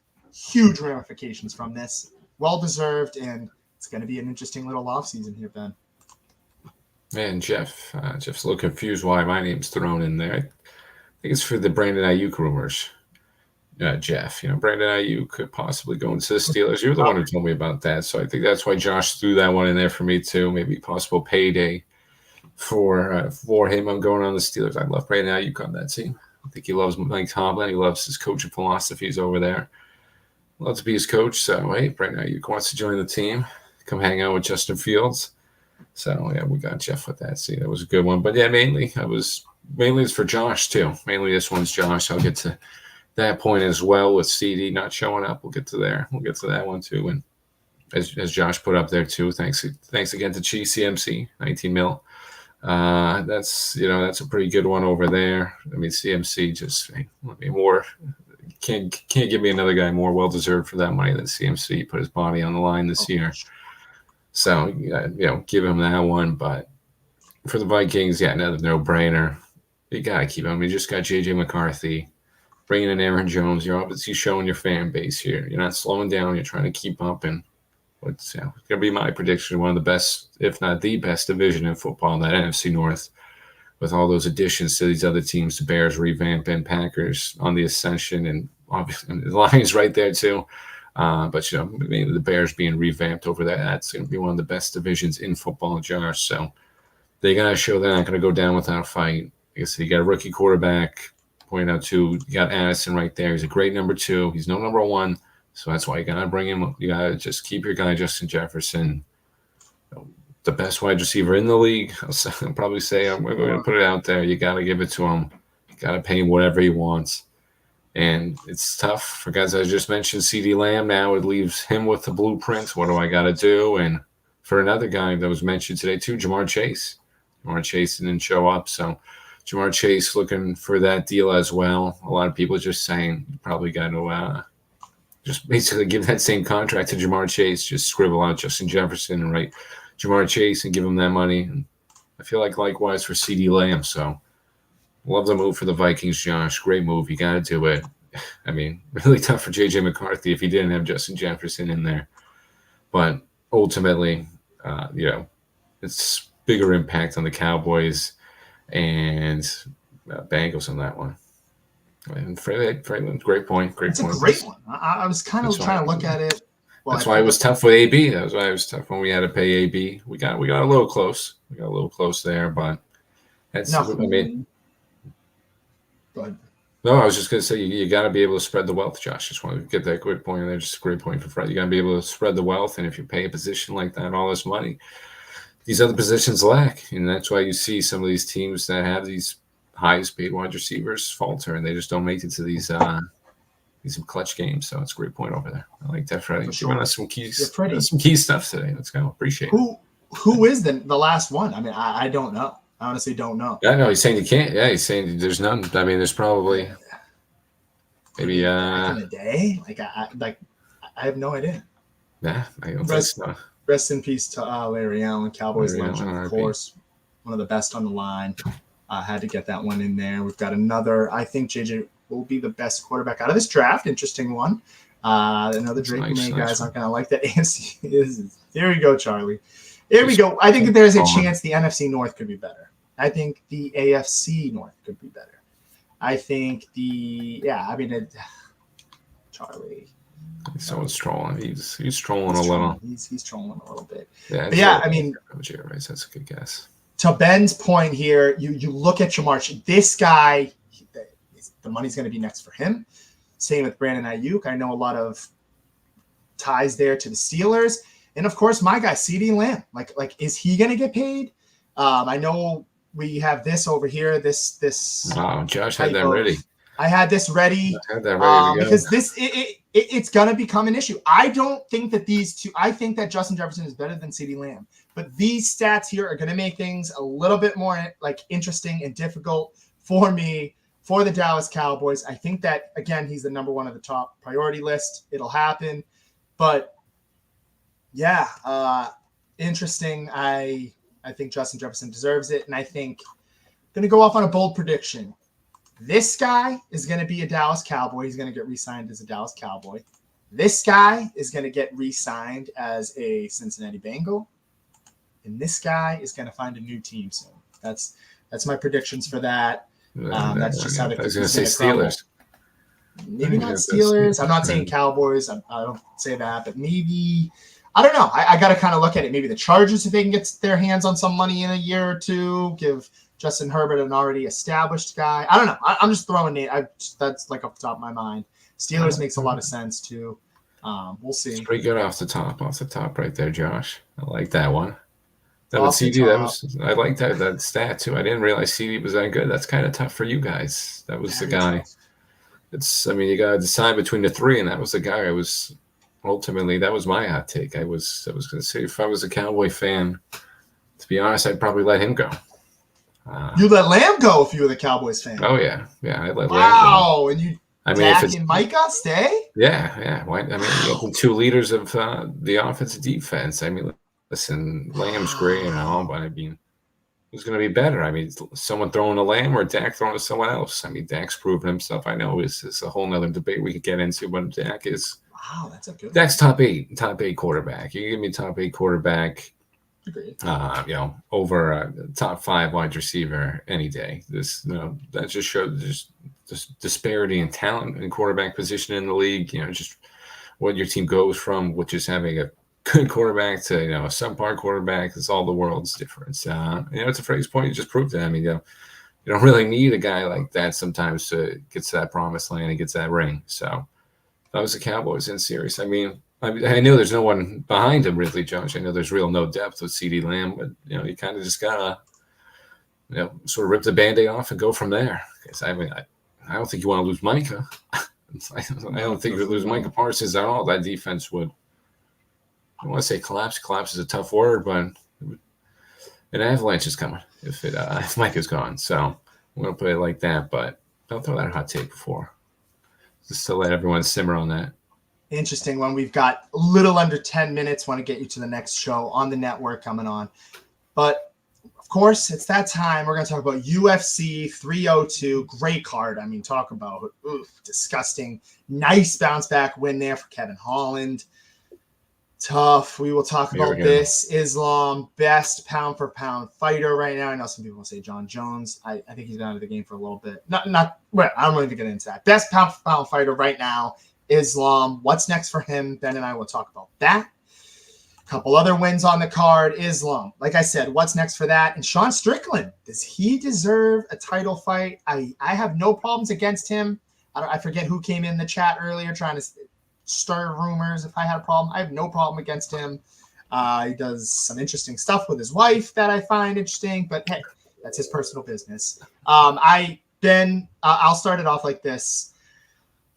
ramifications from this. Well-deserved, and it's going to be an interesting little offseason here, Ben. Man, Jeff's a little confused why my name's thrown in there. I think it's for the Brandon Ayuk rumors. Jeff, Brandon Ayuk could possibly go into the Steelers. You're the one who told me about that, so I think that's why Josh threw that one in there for me too. Maybe possible payday for him. I'm going on the Steelers. I love Brandon Ayuk on that team. I think he loves Mike Tomlin. He loves his coaching philosophies over there. Loves to be his coach. So, hey, Brandon Ayuk wants to join the team. Come hang out with Justin Fields. So, yeah, we got Jeff with that. See, that was a good one. But, yeah, mainly it's for Josh, too. Mainly this one's Josh. I'll get to that point as well with CD not showing up. We'll get to there. We'll get to that one, too. And as Josh put up there, too, thanks again to CMC, 19 mil. That's a pretty good one over there. I mean, CMC just more can't give me another guy more well-deserved for that money than CMC. Put his body on the line this year. So, give him that one. But for the Vikings, another no-brainer. You got to keep him. You just got J.J. McCarthy. Bringing in Aaron Jones. You're obviously showing your fan base here. You're not slowing down. You're trying to keep up. And it's going to be my prediction, one of the best, if not the best division in football, that NFC North, with all those additions to these other teams, the Bears revamping, Packers on the ascension, and obviously the Lions right there too. But the Bears being revamped over there, that's going to be one of the best divisions in football, Josh. So they got to show they're not going to go down without a fight. Like I said, you got a rookie quarterback. Point out too, you got Addison right there. He's a great number 2. He's no number 1, so that's why you got to bring him. You got to just keep your guy Justin Jefferson, the best wide receiver in the league. I'll probably say I'm going to put it out there. You got to give it to him. You got to pay him whatever he wants. And it's tough for guys I just mentioned, CeeDee Lamb. Now it leaves him with the blueprints. What do I got to do? And for another guy that was mentioned today too, Jamar Chase. Jamar Chase didn't show up, so Jamar Chase looking for that deal as well. A lot of people just saying you probably got to just basically give that same contract to Jamar Chase, just scribble out Justin Jefferson and write Jamar Chase and give him that money. And I feel like likewise for CeeDee Lamb. So love the move for the Vikings, Josh. Great move. You got to do it. I mean, really tough for J.J. McCarthy if he didn't have Justin Jefferson in there. But ultimately, it's bigger impact on the Cowboys and Bengals on that one. And Freeland, great point. It's a great one. I was kind of trying to look at it. That's why it was tough with AB. That's why it was tough when we had to pay AB. We got a little close. We got a little close there, but that's. No, I was just going to say you got to be able to spread the wealth, Josh. Just want to get that quick point in there. Just a great point for Fred. You got to be able to spread the wealth, and if you pay a position like that, all this money, these other positions lack, and that's why you see some of these teams that have these highest paid wide receivers falter, and they just don't make it to these clutch games. So it's a great point over there. I like that, Freddie. Sure. Giving us some key stuff today. Let's go. Appreciate it. Who is the last one? I mean, I don't know. I honestly don't know. Yeah, no, he's saying you can't. Yeah, he's saying there's none. I mean, there's probably maybe back in the day. I have no idea. yeah, I don't think so. Rest in peace to Larry Allen, Cowboys Larry legend, Allen, of RIP. course. One of the best on the line. Had to get that one in there. We've got another. I think JJ will be the best quarterback out of this draft. Interesting one. Another Drake May guys aren't going to like that. Here we go, Charlie. Here we go. I think that there's a chance the NFC North could be better. I think the AFC North could be better. I think Charlie. Someone's trolling. He's trolling a little. He's trolling a little bit. Yeah, I mean, that's a good guess. To Ben's point here, you look at Jamar. This guy, the money's going to be next for him. Same with Brandon Ayuk. I know a lot of ties there to the Steelers, and of course, my guy CeeDee Lamb. Like, is he going to get paid? I know we have this over here. This. Oh, Josh had that ready. I had this ready. I had that ready because it's going to become an issue. I don't think that these two. I think that Justin Jefferson is better than CeeDee Lamb. But these stats here are going to make things a little bit more interesting and difficult for me, for the Dallas Cowboys. I think that, again, he's the number one of the top priority list. It'll happen. But, yeah, interesting. I think Justin Jefferson deserves it. And I think I'm going to go off on a bold prediction. This guy is going to be a Dallas Cowboy. He's going to get re-signed as a Dallas Cowboy. This guy is going to get re-signed as a Cincinnati Bengal. And this guy is going to find a new team soon. That's my predictions for that. That's just how the I was going to say Steelers. Maybe not Steelers. I'm not saying Cowboys. I don't say that, but maybe I don't know. I got to kind of look at it. Maybe the Chargers, if they can get their hands on some money in a year or two, give Justin Herbert an already established guy. I don't know. I'm just throwing it. That's like off the top of my mind. Steelers makes a lot of sense too. We'll see. It's pretty good off the top right there, Josh. I like that one. That was CD. I like that stat too. I didn't realize CD was that good. That's kind of tough for you guys. That was the guy. You got to decide between the three, and that was the guy I was ultimately. That was my hot take. I was going to say, if I was a Cowboy fan, to be honest, I'd probably let him go. You let Lamb go if you were the Cowboys fan. Oh yeah, I'd let Lamb go. Wow, and you. Dak and Micah stay. Yeah. Why? Two leaders of the offensive defense. Listen, Lamb's great and all, but who's going to be better? Someone throwing a Lamb or Dak throwing to someone else? Dak's proven himself. I know it's a whole nother debate we could get into, but Dak is. Wow, that's a good. Dak's top eight quarterback. You give me top 8 quarterback. Agreed. Over a top 5 wide receiver any day. That just shows just disparity in talent and quarterback position in the league. Just what your team goes from, which is having a good quarterback to a subpar quarterback. It's all the world's difference. To Freddie's point, you just proved it. You don't really need a guy like that sometimes to get to that promised land and gets that ring. So if I was the Cowboys in series, I know there's no one behind him really, Josh. I know there's no depth with CeeDee Lamb, but you kind of just gotta sort of rip the Band-Aid off and go from there. Because I don't think you want to lose Micah. I don't think you would lose Micah Parsons at all. That defense would. I don't want to say collapse. Collapse is a tough word, but an avalanche is coming if Micah's gone. So I'm going to put it like that, but don't throw that hot take before. Just to let everyone simmer on that. Interesting one. We've got a little under 10 minutes. Want to get you to the next show on the network coming on. But, of course, it's that time. We're going to talk about UFC 302. Great card. Talk about disgusting. Nice bounce back win there for Kevin Holland. Tough. We will talk about this. Islam, best pound for pound fighter right now. I know some people will say John Jones. I think he's been out of the game for a little bit. I don't really get into that. Best pound for pound fighter right now, Islam. What's next for him? Ben and I will talk about that. A couple other wins on the card. Islam, like I said, what's next for that? And Sean Strickland, does he deserve a title fight? I have no problems against him. I forget who came in the chat earlier trying to start rumors if I had a problem. I have no problem against him. He does some interesting stuff with his wife that I find interesting, but hey, that's his personal business. I'll start it off like this.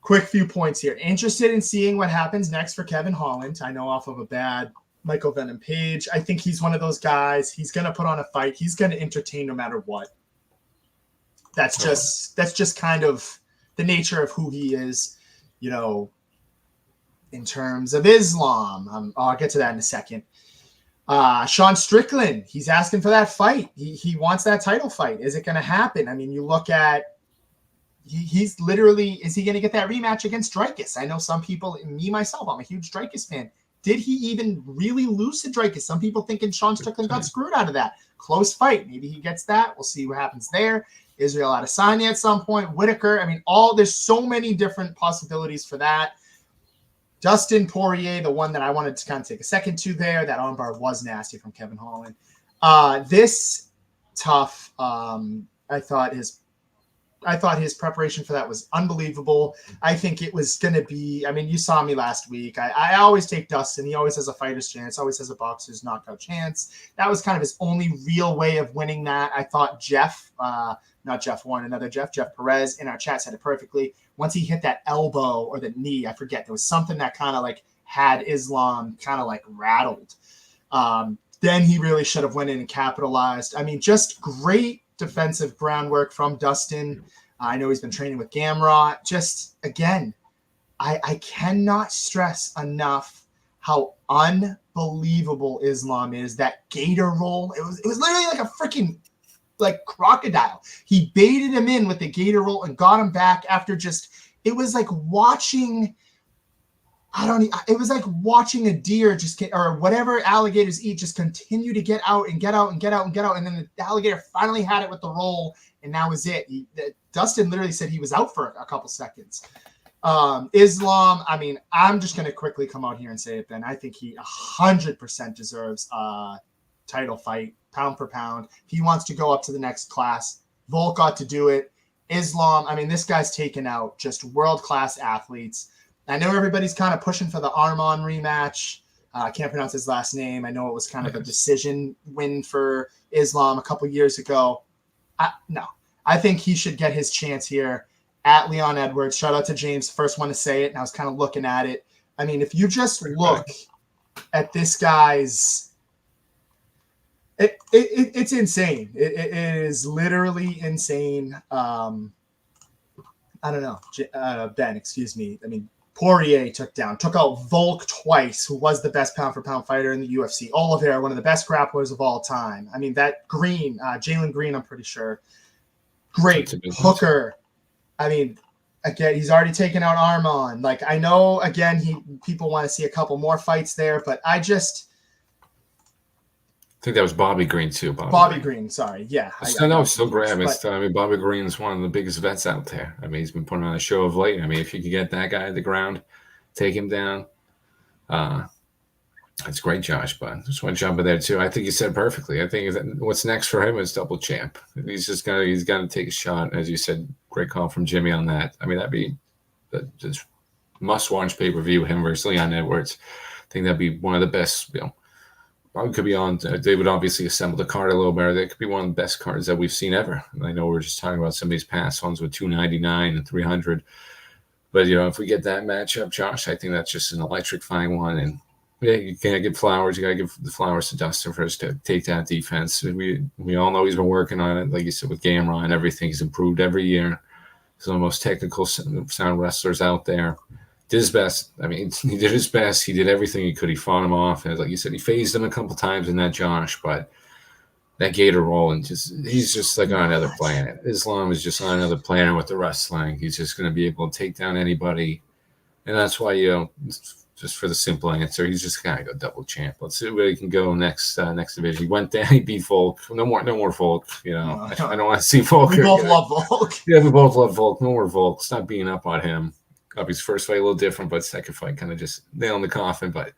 Quick few points here. Interested in seeing what happens next for Kevin Holland. I know off of a bad Michael Venom Page. I think he's one of those guys. He's going to put on a fight. He's going to entertain no matter what. That's just kind of the nature of who he is, you know, in terms of Islam. I'll get to that in a second. Sean Strickland, he's asking for that fight. He wants that title fight. Is it going to happen? I mean, you look at, he's literally, is he going to get that rematch against Dricus? I know some people, me, myself, I'm a huge Dricus fan. Did he even really lose to Dricus? Some people thinking Sean Strickland got screwed out of that. Close fight. Maybe he gets that. We'll see what happens there. Israel Adesanya at some point. Whitaker. I mean, there's so many different possibilities for that. Dustin Poirier, the one that I wanted to kind of take a second to there. That armbar was nasty from Kevin Holland. This tough. I thought his preparation for that was unbelievable. I think it was going to be, I mean, you saw me last week. I always take Dustin. He always has a fighter's chance, always has a boxer's knockout chance. That was kind of his only real way of winning that. I thought Jeff Perez in our chat said it perfectly. Once he hit that elbow or the knee, I forget, there was something that kind of like had Islam kind of like rattled. Then he really should have went in and capitalized. I mean, just great defensive groundwork from Dustin. I know he's been training with Gamrot. Just, again, I cannot stress enough how unbelievable Islam is. That gator roll, it was literally like a freaking like crocodile. He baited him in with the gator roll and got him back after it was like watching, it was like watching a deer or whatever alligators eat just continue to get out and get out and get out and get out. And then the alligator finally had it with the roll, and that was it. Dustin literally said he was out for a couple seconds. Islam, I mean, I'm just going to quickly come out here and say it then. I think he 100% deserves a title fight, pound for pound. If he wants to go up to the next class, Volk got to do it. Islam, I mean, this guy's taken out just world-class athletes. I know everybody's kind of pushing for the Arman rematch. I can't pronounce his last name. I know it was kind of a decision win for Islam a couple years ago. No, I think he should get his chance here at Leon Edwards. Shout out to James, first one to say it, and I was kind of looking at it. I mean, if you just look at this guy's, it's insane. It is literally insane. I don't know, Ben, excuse me. I mean, Poirier took out Volk twice, who was the best pound-for-pound fighter in the UFC. Oliveira, one of the best grapplers of all time. I mean, that Green, Jalen Green, I'm pretty sure. Great. Hooker. I mean, again, he's already taken out Arman. Like, I know, again, people want to see a couple more fights there, but I think that was Bobby Green, too. Bobby Green, sorry. Yeah. Still great. I mean, Bobby Green's one of the biggest vets out there. I mean, he's been putting on a show of late. I mean, if you could get that guy at the ground, take him down, that's great, Josh. But I just want to jump in there, too. I think you said perfectly. I think what's next for him is double champ. He's got to take a shot. As you said, great call from Jimmy on that. I mean, that'd be just must-watch pay-per-view, him versus Leon Edwards. I think that'd be one of the best, could be on. They would obviously assemble the card a little better. That could be one of the best cards that we've seen ever. And I know we're just talking about some of these past ones with 299 and 300. But, if we get that matchup, Josh, I think that's just an electrifying one. And, yeah, you can't give flowers. You got to give the flowers to Dustin for us to take that defense. We all know he's been working on it, like you said, with Gamrot and everything. He's improved every year. He's one of the most technical sound wrestlers out there. Did his best. I mean, he did his best. He did everything he could. He fought him off. And like you said, he phased him a couple times in that, Josh. But that gator roll, and he's just like on another planet. Islam is just on another planet with the wrestling. He's just going to be able to take down anybody. And that's why, just for the simple answer, he's just got to go double champ. Let's see where he can go next division. He went down. He beat Volk. No more Volk. I don't want to see Volk. We both love Volk. Yeah, we both love Volk. No more Volk. Stop beating up on him. His first fight a little different, but second fight kind of just nail in the coffin. But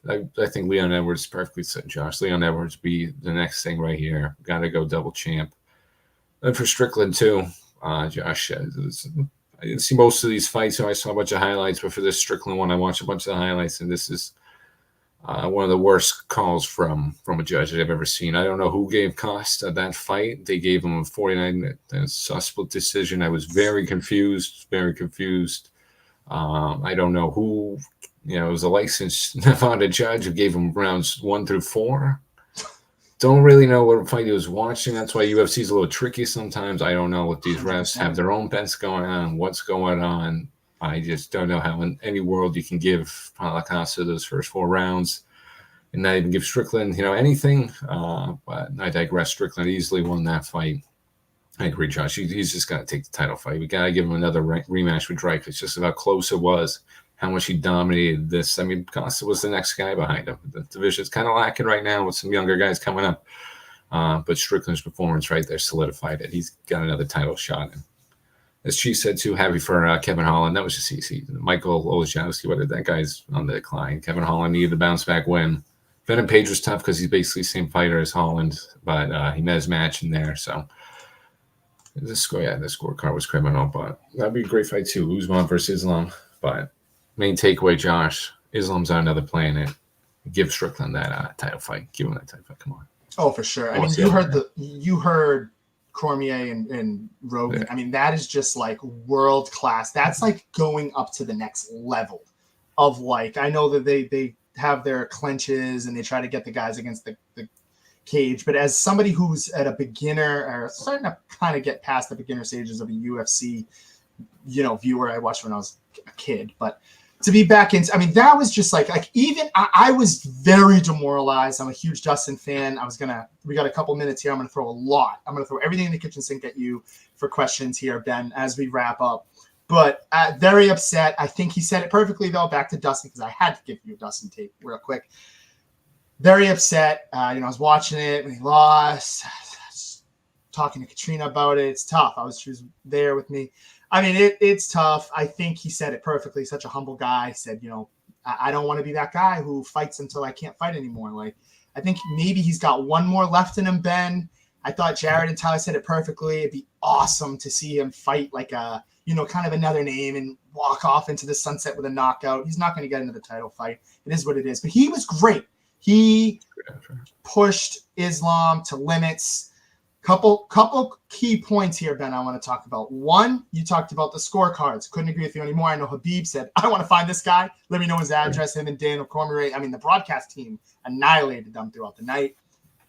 I think Leon Edwards perfectly said, Josh. Leon Edwards be the next thing right here. Got to go double champ. And for Strickland too, Josh. I didn't see most of these fights, so I saw a bunch of highlights. But for this Strickland one, I watched a bunch of the highlights, and this is one of the worst calls from a judge that I've ever seen. I don't know who gave Costa that fight. They gave him a 49 split decision. I was very confused. I don't know who You know, it was a licensed Nevada judge who gave him rounds 1 through 4. Don't really know what fight he was watching. That's why UFC is a little tricky sometimes. I don't know what these refs 100%. have their own bets going on, what's going on. I just don't know how in any world you can give Palacasa those first 4 rounds and not even give Strickland, you know, anything. But I digress. Strickland easily won that fight. I agree, Josh. He's just got to take the title fight. We got to give him another rematch with Drake. It's just how close it was, how much he dominated this. I mean, Costa was the next guy behind him. The division's kind of lacking right now with some younger guys coming up. But Strickland's performance right there solidified it. He's got another title shot. And as Chief said, too, happy for Kevin Holland. That was just easy. Michael Olszewski, that guy's on the decline. Kevin Holland needed a bounce-back win. Venom Page was tough because he's basically the same fighter as Holland, but he met his match in there, so the scorecard was criminal, but that'd be a great fight too. Usman versus Islam. But main takeaway, Josh, Islam's on another planet. Give Strickland that title fight. Give him that title fight. Come on. Oh, for sure. I mean, you heard Cormier and Rogan. Yeah. I mean, that is just like world class. That's like going up to the next level of like. I know that they have their clinches and they try to get the guys against the cage, but as somebody who's at a beginner or starting to kind of get past the beginner stages of a UFC, viewer, I watched when I was a kid, but to be back in, I mean, that was just like even I was very demoralized. I'm a huge Dustin fan. We got a couple minutes here. I'm going to throw everything in the kitchen sink at you for questions here, Ben, as we wrap up, but very upset. I think he said it perfectly though. Back to Dustin, because I had to give you a Dustin tape real quick. Very upset. I was watching it when he lost, talking to Katrina about it. It's tough. She was there with me. I mean, it's tough. I think he said it perfectly. Such a humble guy. He said, I don't want to be that guy who fights until I can't fight anymore. Like, I think maybe he's got one more left in him, Ben. I thought Jared and Tyler said it perfectly. It'd be awesome to see him fight like a, kind of another name and walk off into the sunset with a knockout. He's not going to get into the title fight. It is what it is. But he was great. He pushed Islam to limits. Couple key points here, Ben, I want to talk about. One, you talked about the scorecards. Couldn't agree with you anymore. I know Habib said, I want to find this guy. Let me know his address. Him and Daniel Cormier. I mean, the broadcast team annihilated them throughout the night.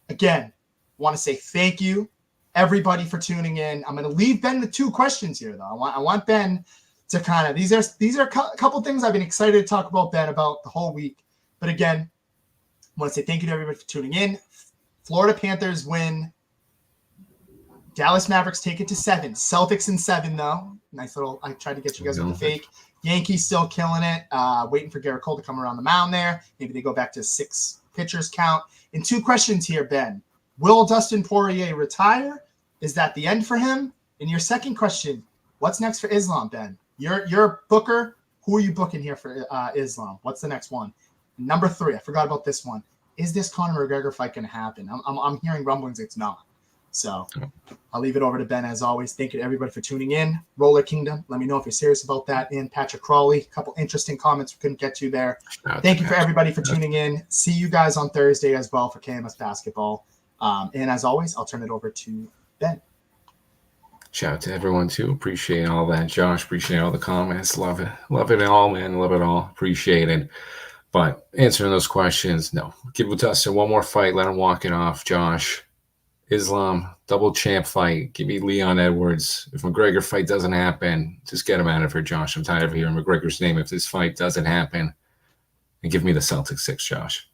Again, want to say thank you, everybody, for tuning in. I'm going to leave Ben with 2 questions here, though. I want Ben to kind of, these are a couple things I've been excited to talk about, Ben, about the whole week. But again, I want to say thank you to everybody for tuning in. Florida Panthers win. Dallas Mavericks take it to 7. Celtics in 7, though. Nice little, I tried to get you guys with the fake. Yankees still killing it. Waiting for Garrett Cole to come around the mound there. Maybe they go back to 6 pitchers count. And 2 questions here, Ben. Will Dustin Poirier retire? Is that the end for him? And your second question, what's next for Islam, Ben? You're a booker. Who are you booking here for Islam? What's the next one? Number 3, I forgot about this one. Is this Conor McGregor fight going to happen? I'm hearing rumblings it's not. So I'll leave it over to Ben as always. Thank you to everybody for tuning in. Roller Kingdom, let me know if you're serious about that. And Patrick Crawley, a couple interesting comments we couldn't get to there. Thank you for everybody for tuning in. See you guys on Thursday as well for KMS Basketball. And as always, I'll turn it over to Ben. Shout out to everyone too. Appreciate all that, Josh. Appreciate all the comments. Love it. Love it all, man. Love it all. Appreciate it. But answering those questions, no. Give Dustin one more fight. Let him walk it off, Josh. Islam, double champ fight. Give me Leon Edwards. If McGregor fight doesn't happen, just get him out of here, Josh. I'm tired of hearing McGregor's name if this fight doesn't happen. And give me the Celtics 6, Josh.